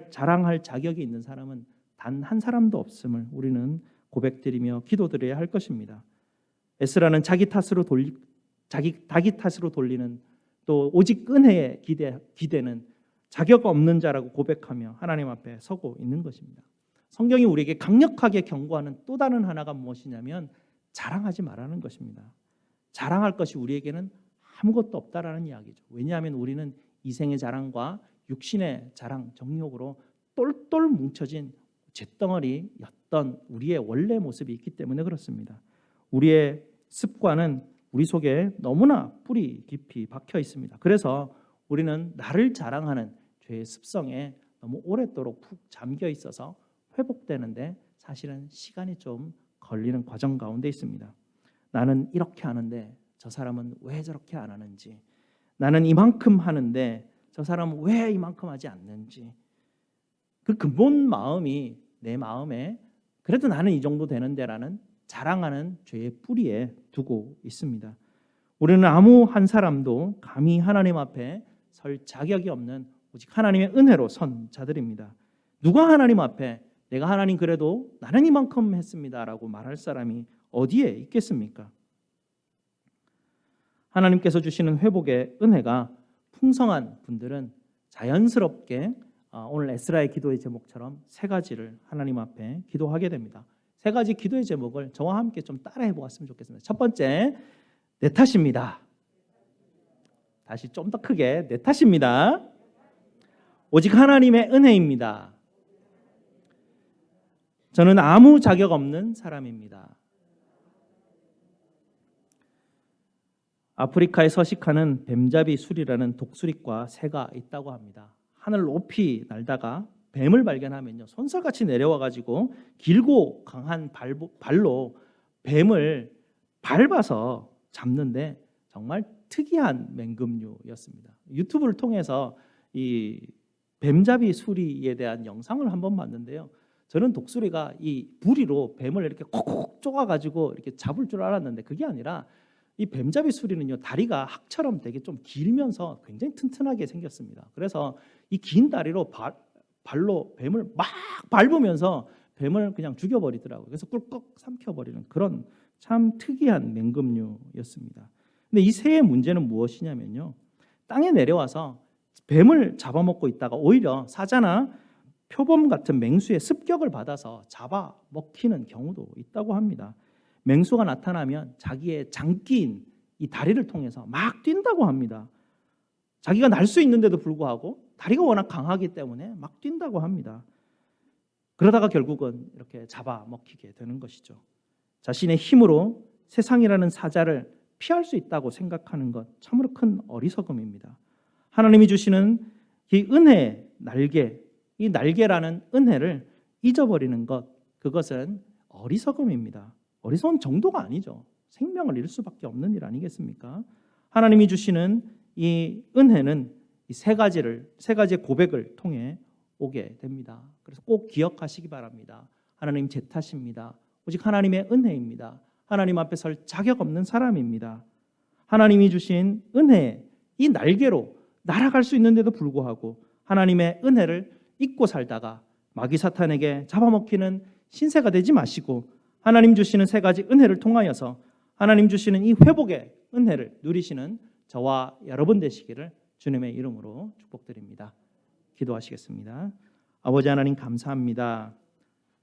자랑할 자격이 있는 사람은 단 한 사람도 없음을 우리는 고백드리며 기도드려야 할 것입니다. 에스라는 자기 탓으로 돌리는 또 오직 은혜에 기대는 자격 없는 자라고 고백하며 하나님 앞에 서고 있는 것입니다. 성경이 우리에게 강력하게 경고하는 또 다른 하나가 무엇이냐면 자랑하지 말라는 것입니다. 자랑할 것이 우리에게는 아무것도 없다라는 이야기죠. 왜냐하면 우리는 이생의 자랑과 육신의 자랑, 정욕으로 똘똘 뭉쳐진 잿덩어리였던 우리의 원래 모습이 있기 때문에 그렇습니다. 우리의 습관은 우리 속에 너무나 뿌리 깊이 박혀 있습니다. 그래서 우리는 나를 자랑하는 죄의 습성에 너무 오랫도록 푹 잠겨 있어서 회복되는데 사실은 시간이 좀 걸리는 과정 가운데 있습니다. 나는 이렇게 하는데 저 사람은 왜 저렇게 안 하는지, 나는 이만큼 하는데 저 사람은 왜 이만큼 하지 않는지, 그 근본 마음이 내 마음에 그래도 나는 이 정도 되는데라는 자랑하는 죄의 뿌리에 두고 있습니다. 우리는 아무 한 사람도 감히 하나님 앞에 설 자격이 없는 오직 하나님의 은혜로 선 자들입니다. 누가 하나님 앞에 내가 하나님 그래도 나는 이만큼 했습니다라고 말할 사람이 어디에 있겠습니까? 하나님께서 주시는 회복의 은혜가 풍성한 분들은 자연스럽게 오늘 에스라의 기도의 제목처럼 세 가지를 하나님 앞에 기도하게 됩니다. 세 가지 기도의 제목을 저와 함께 좀 따라해 보았으면 좋겠습니다. 첫 번째, 내 탓입니다. 다시 좀 더 크게, 내 탓입니다. 오직 하나님의 은혜입니다. 저는 아무 자격 없는 사람입니다. 아프리카에 서식하는 뱀잡이 수리라는 독수리과 새가 있다고 합니다. 하늘 높이 날다가 뱀을 발견하면요, 손살같이 내려와 가지고 길고 강한 발로 뱀을 밟아서 잡는데 정말 특이한 맹금류였습니다. 유튜브를 통해서 이 뱀잡이 수리에 대한 영상을 한번 봤는데요, 저는 독수리가 이 부리로 뱀을 이렇게 콕콕 쪼가 가지고 이렇게 잡을 줄 알았는데 그게 아니라 이 뱀잡이 수리는요, 다리가 학처럼 되게 좀 길면서 굉장히 튼튼하게 생겼습니다. 그래서 이 긴 다리로 발로 뱀을 막 밟으면서 뱀을 그냥 죽여버리더라고요. 그래서 꿀꺽 삼켜버리는 그런 참 특이한 맹금류였습니다. 근데 이 새의 문제는 무엇이냐면요, 땅에 내려와서 뱀을 잡아먹고 있다가 오히려 사자나 표범 같은 맹수의 습격을 받아서 잡아먹히는 경우도 있다고 합니다. 맹수가 나타나면 자기의 장기인 이 다리를 통해서 막 뛴다고 합니다. 자기가 날 수 있는데도 불구하고 다리가 워낙 강하기 때문에 막 뛴다고 합니다. 그러다가 결국은 이렇게 잡아먹히게 되는 것이죠. 자신의 힘으로 세상이라는 사자를 피할 수 있다고 생각하는 것 참으로 큰 어리석음입니다. 하나님이 주시는 이 은혜의 날개, 이 날개라는 은혜를 잊어버리는 것, 그것은 어리석음입니다. 어리석은 정도가 아니죠. 생명을 잃을 수밖에 없는 일 아니겠습니까? 하나님이 주시는 이 은혜는 이 세 가지의 고백을 통해 오게 됩니다. 그래서 꼭 기억하시기 바랍니다. 하나님 제 탓입니다. 오직 하나님의 은혜입니다. 하나님 앞에 설 자격 없는 사람입니다. 하나님이 주신 은혜, 이 날개로 날아갈 수 있는데도 불구하고 하나님의 은혜를 잊고 살다가 마귀 사탄에게 잡아먹히는 신세가 되지 마시고 하나님 주시는 세 가지 은혜를 통하여서 하나님 주시는 이 회복의 은혜를 누리시는 저와 여러분 되시기를 주님의 이름으로 축복드립니다. 기도하시겠습니다. 아버지 하나님 감사합니다.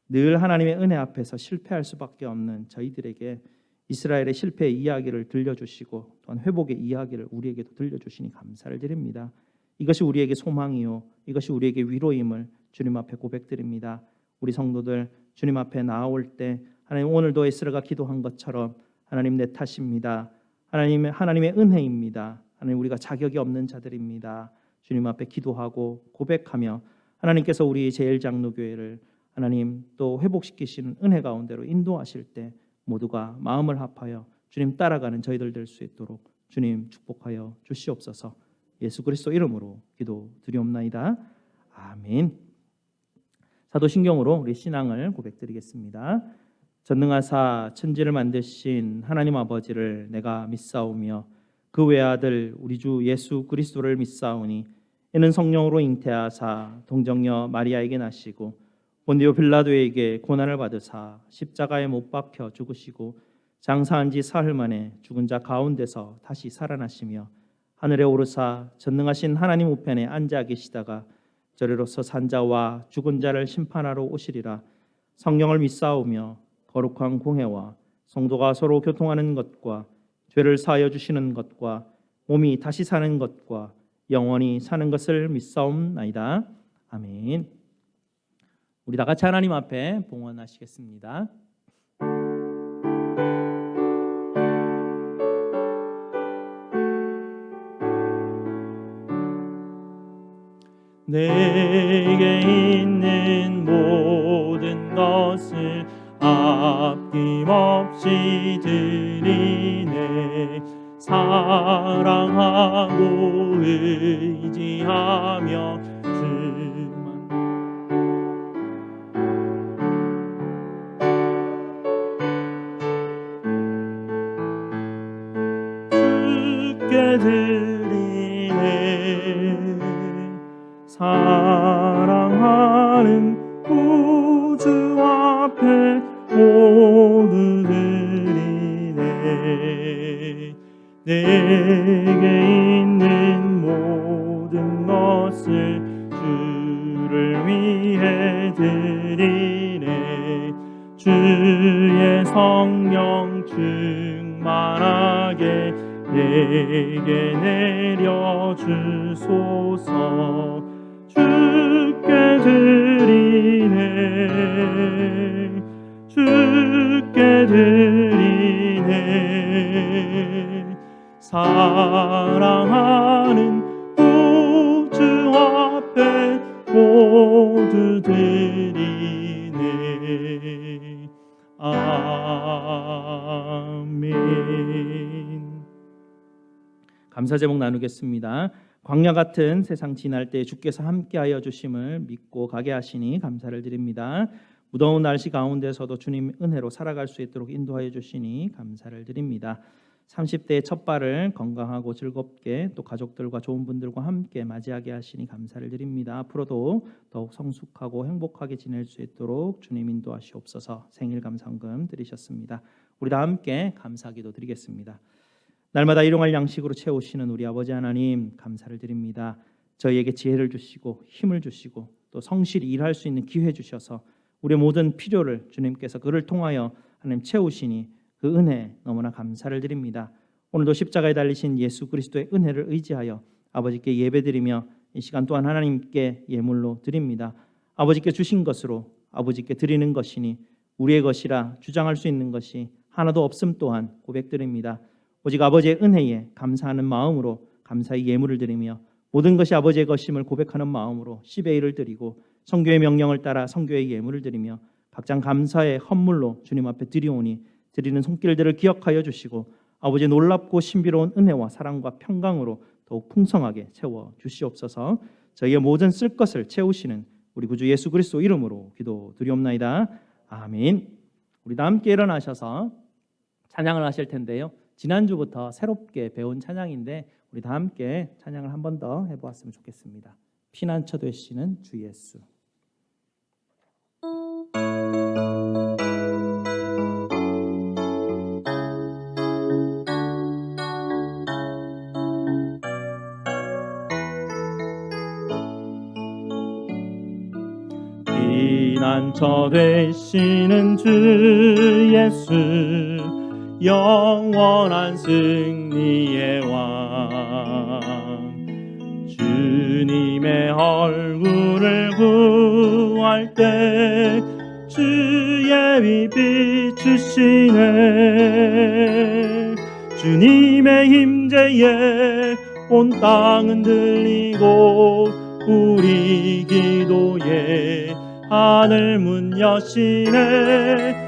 늘 하나님의 은혜 앞에서 실패할 수밖에 없는 저희들에게 이스라엘의 실패의 이야기를 들려주시고 또한 회복의 이야기를 우리에게도 들려주시니 감사를 드립니다. 이것이 우리에게 소망이요, 이것이 우리에게 위로임을 주님 앞에 고백드립니다. 우리 성도들 주님 앞에 나아올 때 하나님 오늘도 에스라가 기도한 것처럼 하나님 내 탓입니다. 하나님의 은혜입니다. 하나님 우리가 자격이 없는 자들입니다. 주님 앞에 기도하고 고백하며 하나님께서 우리 제일장로교회를 하나님 또 회복시키시는 은혜 가운데로 인도하실 때 모두가 마음을 합하여 주님 따라가는 저희들 될 수 있도록 주님 축복하여 주시옵소서. 예수 그리스도 이름으로 기도드리옵나이다. 아멘. 사도신경으로 우리 신앙을 고백드리겠습니다. 전능하사 천지를 만드신 하나님 아버지를 내가 믿사오며 그 외아들 우리 주 예수 그리스도를 믿사오니 이는 성령으로 잉태하사 동정녀 마리아에게 나시고 본디오 빌라도에게 고난을 받으사 십자가에 못 박혀 죽으시고 장사한 지 사흘 만에 죽은 자 가운데서 다시 살아나시며 하늘에 오르사 전능하신 하나님 우편에 앉아 계시다가 저리로서 산 자와 죽은 자를 심판하러 오시리라. 성령을 믿사오며 거룩한 공회와 성도가 서로 교통하는 것과 죄를 사하여 주시는 것과 몸이 다시 사는 것과 영원히 사는 것을 믿사옵나이다. 아멘. 우리 다 같이 하나님 앞에 봉헌하시겠습니다. 내게 있는 모든 것을 아낌없이 드리네. 사랑하고 의지하며 주만 주께 드리네. 사랑하는 구주 앞에 모두 드리네. 내게 있는 모든 것을 주를 위해 드리네. 주의 성령 충만하게 내게 내려주소서. 주께 드리네. 주께 드리네. 사랑하는 구주 앞에 모두 드리네. 아멘. 감사 제목 나누겠습니다. 광야 같은 세상 지날 때 주께서 함께하여 주심을 믿고 가게 하시니 감사를 드립니다. 무더운 날씨 가운데서도 주님 은혜로 살아갈 수 있도록 인도하여 주시니 감사를 드립니다. 30대의 첫 발을 건강하고 즐겁게 또 가족들과 좋은 분들과 함께 맞이하게 하시니 감사를 드립니다. 앞으로도 더욱 성숙하고 행복하게 지낼 수 있도록 주님 인도하시옵소서. 생일 감사헌금 드리셨습니다. 우리 다 함께 감사기도 드리겠습니다. 날마다 일용할 양식으로 채우시는 우리 아버지 하나님 감사를 드립니다. 저희에게 지혜를 주시고 힘을 주시고 또 성실히 일할 수 있는 기회 주셔서 우리의 모든 필요를 주님께서 그를 통하여 하나님 채우시니 그 은혜 너무나 감사를 드립니다. 오늘도 십자가에 달리신 예수 그리스도의 은혜를 의지하여 아버지께 예배드리며 이 시간 또한 하나님께 예물로 드립니다. 아버지께 주신 것으로 아버지께 드리는 것이니 우리의 것이라 주장할 수 있는 것이 하나도 없음 또한 고백드립니다. 오직 아버지의 은혜에 감사하는 마음으로 감사의 예물을 드리며 모든 것이 아버지의 것임을 고백하는 마음으로 10의 1을 드리고 성교의 명령을 따라 성교의 예물을 드리며 각장 감사의 헌물로 주님 앞에 드리오니 드리는 손길들을 기억하여 주시고 아버지의 놀랍고 신비로운 은혜와 사랑과 평강으로 더욱 풍성하게 채워 주시옵소서. 저희의 모든 쓸 것을 채우시는 우리 구주 예수 그리스도 이름으로 기도드리옵나이다. 아멘. 우리 다 함께 일어나셔서 찬양을 하실 텐데요. 지난주부터 새롭게 배운 찬양인데 우리 다 함께 찬양을 한 번 더 해보았으면 좋겠습니다. 피난처 되시는 주 예수. 피난처 되시는 주 예수, 영원한 승리의 왕. 주님의 얼굴을 구할 때 주의 위 비추시네. 주님의 힘제에 온 땅은 들리고 우리 기도에 하늘 문 여시네.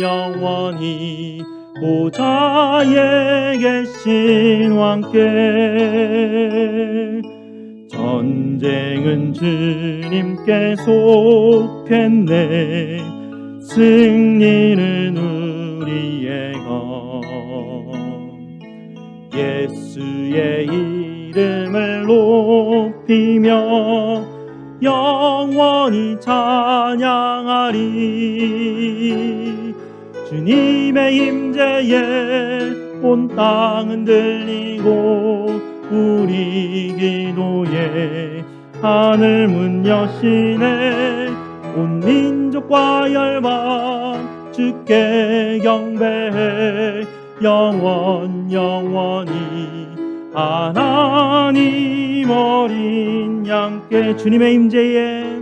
영원히 보좌에 계신 왕께 전쟁은 주님께 속했네. 승리는 우리의 것. 예수의 이름을 높이며 영원히 찬양하리. 주님의 임재에 온 땅은 들리고 우리 기도에 하늘 문 여시네. 온 민족과 열방 주께 경배해. 영원히 하나님 어린 양께 주님의 임재에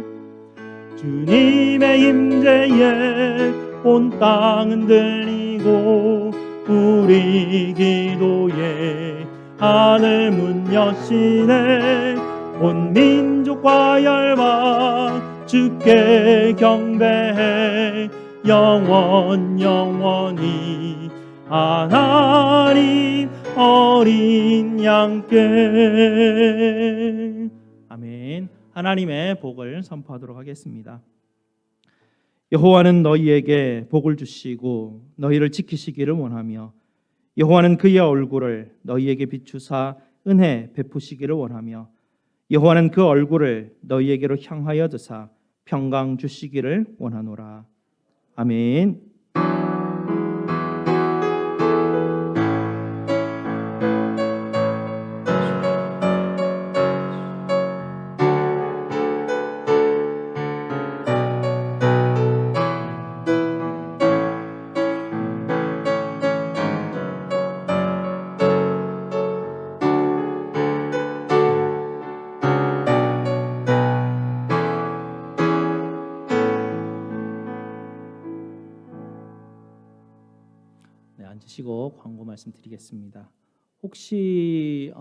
온 땅은 들리고 우리 기도에 하늘 문 여시네. 온 민족과 열방 주께 경배해. 영원히 하나님 어린 양께. 아멘. 하나님의 복을 선포하도록 하겠습니다. 여호와는 너희에게 복을 주시고 너희를 지키시기를 원하며 여호와는 그의 얼굴을 너희에게 비추사 은혜 베푸시기를 원하며 여호와는 그 얼굴을 너희에게로 향하여 드사 평강 주시기를 원하노라. 아멘. 네, 앉으시고 광고 말씀드리겠습니다. 혹시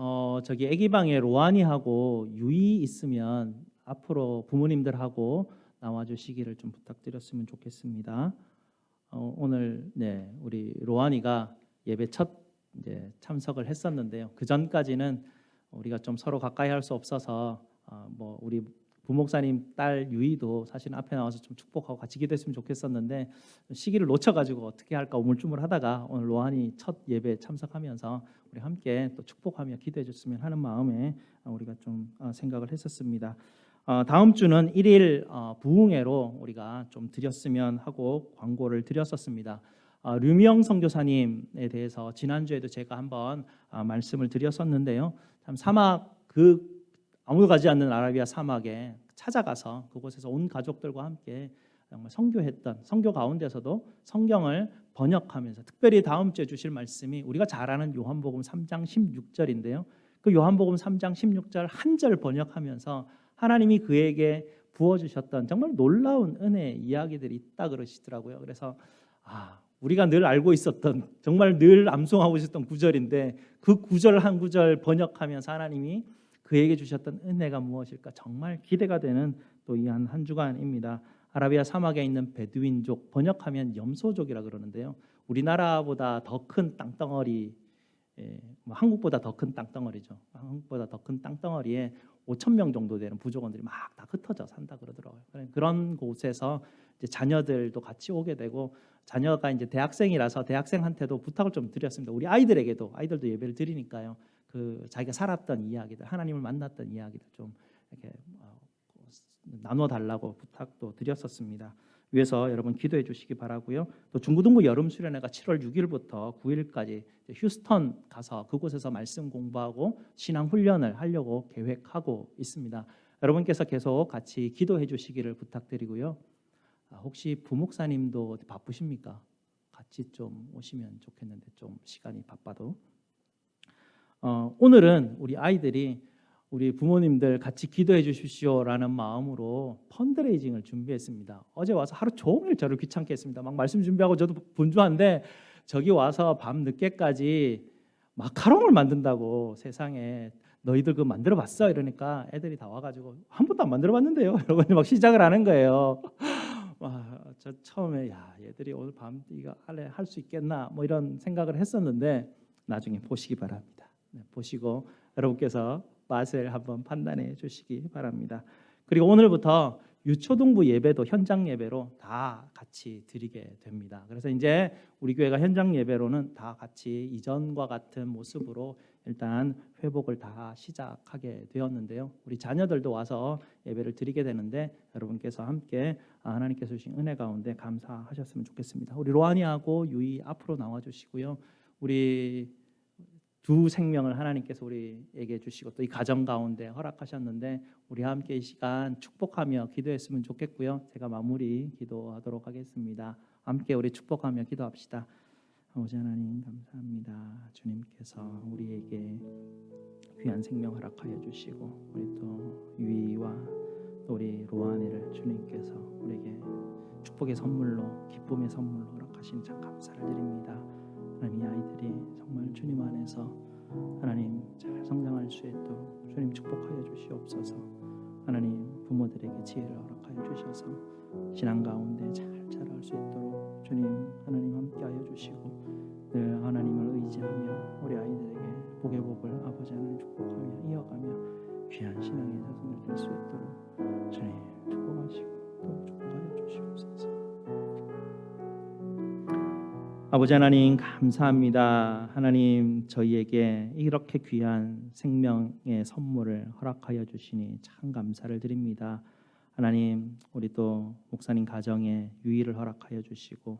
저기 아기 방에 로안이하고 유이 있으면 앞으로 부모님들하고 나와 주시기를 좀 부탁드렸으면 좋겠습니다. 오늘 네, 우리 로안이가 예배 첫 이제 참석을 했었는데요. 그 전까지는 우리가 좀 서로 가까이 할 수 없어서 뭐 우리 부목사님 딸 유이도 사실 앞에 나와서 좀 축복하고 같이 기도했으면 좋겠었는데 시기를 놓쳐가지고 어떻게 할까 우물쭈물하다가 오늘 로한이 첫 예배 참석하면서 우리 함께 또 축복하며 기도해줬으면 하는 마음에 우리가 좀 생각을 했었습니다. 다음 주는 1일 부흥회로 우리가 좀 드렸으면 하고 광고를 드렸었습니다. 류미영 선교사님에 대해서 지난주에도 제가 한번 말씀을 드렸었는데요. 참 사막 아무도 가지 않는 아라비아 사막에 찾아가서 그곳에서 온 가족들과 함께 정말 선교했던 선교 가운데서도 성경을 번역하면서 특별히 다음 주에 주실 말씀이 우리가 잘 아는 요한복음 3장 16절인데요. 그 요한복음 3장 16절 한 절 번역하면서 하나님이 그에게 부어주셨던 정말 놀라운 은혜의 이야기들이 있다 그러시더라고요. 그래서 우리가 늘 알고 있었던 정말 늘 암송하고 있었던 구절인데 그 구절 한 구절 번역하면서 하나님이 그에게 주셨던 은혜가 무엇일까 정말 기대가 되는 또 이 한 주간입니다. 아라비아 사막에 있는 베두인족 번역하면 염소족이라 그러는데요. 우리나라보다 더 큰 땅덩어리, 한국보다 더 큰 땅덩어리죠. 한국보다 더 큰 땅덩어리에 5천 명 정도 되는 부족원들이 막 다 흩어져 산다 그러더라고요. 그런 곳에서 이제 자녀들도 같이 오게 되고 자녀가 이제 대학생이라서 대학생한테도 부탁을 좀 드렸습니다. 우리 아이들도 예배를 드리니까요. 그 자기가 살았던 이야기들, 하나님을 만났던 이야기들 좀 이렇게 나눠 달라고 부탁도 드렸었습니다. 위해서 여러분 기도해 주시기 바라고요. 또 중고등부 여름 수련회가 7월 6일부터 9일까지 휴스턴 가서 그곳에서 말씀 공부하고 신앙 훈련을 하려고 계획하고 있습니다. 여러분께서 계속 같이 기도해 주시기를 부탁드리고요. 혹시 부목사님도 바쁘십니까? 같이 좀 오시면 좋겠는데 좀 시간이 바빠도 오늘은 우리 아이들이 우리 부모님들 같이 기도해 주십시오라는 마음으로 펀드레이징을 준비했습니다. 어제 와서 하루 종일 저를 귀찮게 했습니다. 막 말씀 준비하고 저도 분주한데 저기 와서 밤 늦게까지 마카롱을 만든다고 세상에 너희들 그거 만들어 봤어? 이러니까 애들이 다 와가지고 한 번도 안 만들어 봤는데요. 여러분이 막 시작을 하는 거예요. 저 처음에 얘들이 오늘 밤 이거 할 수 있겠나 뭐 이런 생각을 했었는데 나중에 보시기 바랍니다. 보시고 여러분께서 맛을 한번 판단해 주시기 바랍니다. 그리고 오늘부터 유초등부 예배도 현장 예배로 다 같이 드리게 됩니다. 그래서 이제 우리 교회가 현장 예배로는 다 같이 이전과 같은 모습으로 일단 회복을 다 시작하게 되었는데요. 우리 자녀들도 와서 예배를 드리게 되는데 여러분께서 함께 하나님께서 주신 은혜 가운데 감사하셨으면 좋겠습니다. 우리 로하니하고 유이 앞으로 나와 주시고요. 우리 두 생명을 하나님께서 우리에게 주시고 또 이 가정 가운데 허락하셨는데 우리 함께 이 시간 축복하며 기도했으면 좋겠고요. 제가 마무리 기도하도록 하겠습니다. 함께 우리 축복하며 기도합시다. 아버지 하나님 감사합니다. 주님께서 우리에게 귀한 생명 허락하여 주시고 우리 또 유이와 또 우리 로하니를 주님께서 우리에게 축복의 선물로 기쁨의 선물로 허락하신 참 감사를 드립니다. 하나님 이 아이들이 정말 주님 안에서 하나님 잘 성장할 수 있도록 주님 축복하여 주시옵소서. 하나님 부모들에게 지혜를 허락하여 주셔서 신앙 가운데 잘 자랄 수 있도록 주님 하나님 함께하여 주시고 늘 하나님을 의지하며 우리 아이들에게 복의 복을 아버지 하나님 축복하며 이어가며 귀한 신앙의 자손을 될 수 있도록 주님 축복하시고 또 축복하여 주시옵소서. 아버지 하나님 감사합니다. 하나님 저희에게 이렇게 귀한 생명의 선물을 허락하여 주시니 참 감사를 드립니다. 하나님 우리 또 목사님 가정에 유의를 허락하여 주시고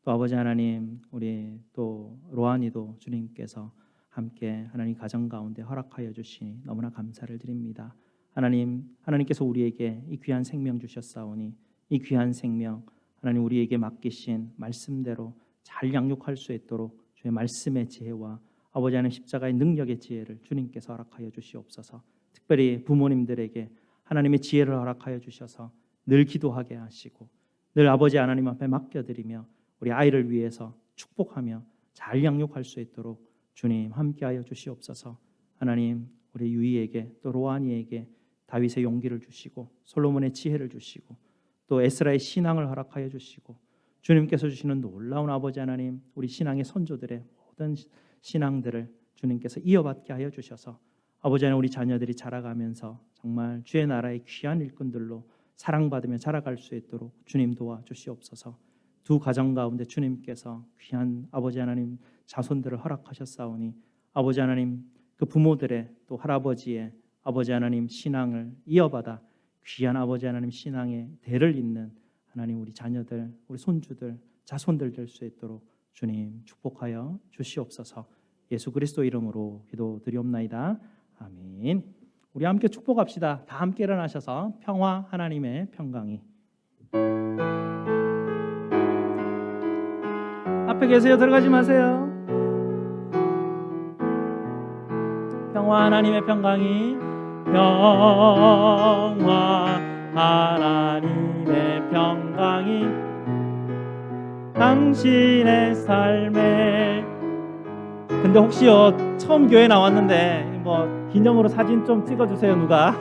또 아버지 하나님 우리 또 로안이도 주님께서 함께 하나님 가정 가운데 허락하여 주시니 너무나 감사를 드립니다. 하나님께서 우리에게 이 귀한 생명 주셨사오니 이 귀한 생명 하나님 우리에게 맡기신 말씀대로 잘 양육할 수 있도록 주의 말씀의 지혜와 아버지 하나님 십자가의 능력의 지혜를 주님께서 허락하여 주시옵소서. 특별히 부모님들에게 하나님의 지혜를 허락하여 주셔서 늘 기도하게 하시고 늘 아버지 하나님 앞에 맡겨드리며 우리 아이를 위해서 축복하며 잘 양육할 수 있도록 주님 함께하여 주시옵소서. 하나님 우리 유이에게 또 로아니에게 다윗의 용기를 주시고 솔로몬의 지혜를 주시고 또 에스라의 신앙을 허락하여 주시고 주님께서 주시는 놀라운 아버지 하나님 우리 신앙의 선조들의 모든 신앙들을 주님께서 이어받게 하여 주셔서 아버지 하나님 우리 자녀들이 자라가면서 정말 주의 나라의 귀한 일꾼들로 사랑받으며 자라갈 수 있도록 주님 도와주시옵소서. 두 가정 가운데 주님께서 귀한 아버지 하나님 자손들을 허락하셨사오니 아버지 하나님 그 부모들의 또 할아버지의 아버지 하나님 신앙을 이어받아 귀한 아버지 하나님 신앙의 대를 잇는 하나님 우리 자녀들 우리 손주들 자손들 될 수 있도록 주님 축복하여 주시옵소서. 예수 그리스도 이름으로 기도드리옵나이다. 아멘. 우리 함께 축복합시다. 다 함께 일어나셔서 평화 하나님의 평강이 앞에 계세요. 들어가지 마세요. 평화 하나님의 평강이 평화 하나님의 평강이 당신의 삶에 근데 혹시요 처음 교회 나왔는데 뭐 기념으로 사진 좀 찍어주세요. 누가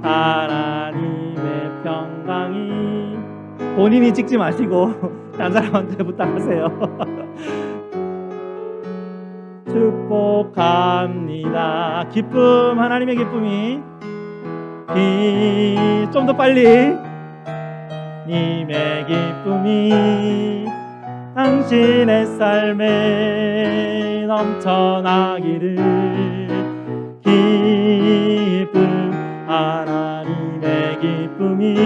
하나님의 평강이 본인이 찍지 마시고 다른 사람한테 부탁하세요. 축복합니다. 기쁨 하나님의 기쁨이 좀 더 빨리 님의 기쁨이 당신의 삶에 넘쳐나기를 기쁨 하나님의 기쁨이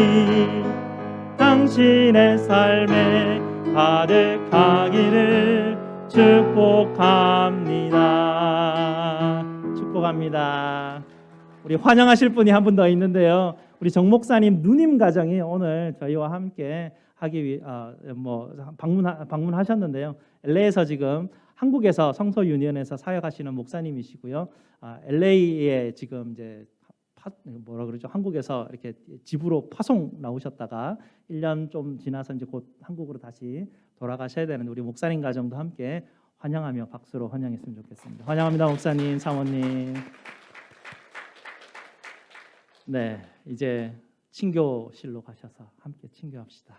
당신의 삶에 가득하기를 축복합니다. 축복합니다. 우리 환영하실 분이 한 분 더 있는데요. 우리 정 목사님 누님 가정이 오늘 저희와 함께 하기 위해 방문하셨는데요. LA에서 지금 한국에서 성서 유니언에서 사역하시는 목사님이시고요. LA에 지금 이제 한국에서 이렇게 집으로 파송 나오셨다가 1년 좀 지나서 이제 곧 한국으로 다시 돌아가셔야 되는 우리 목사님 가정도 함께 환영하며 박수로 환영했으면 좋겠습니다. 환영합니다, 목사님, 사모님. 네, 이제 친교실로 가셔서 함께 친교합시다.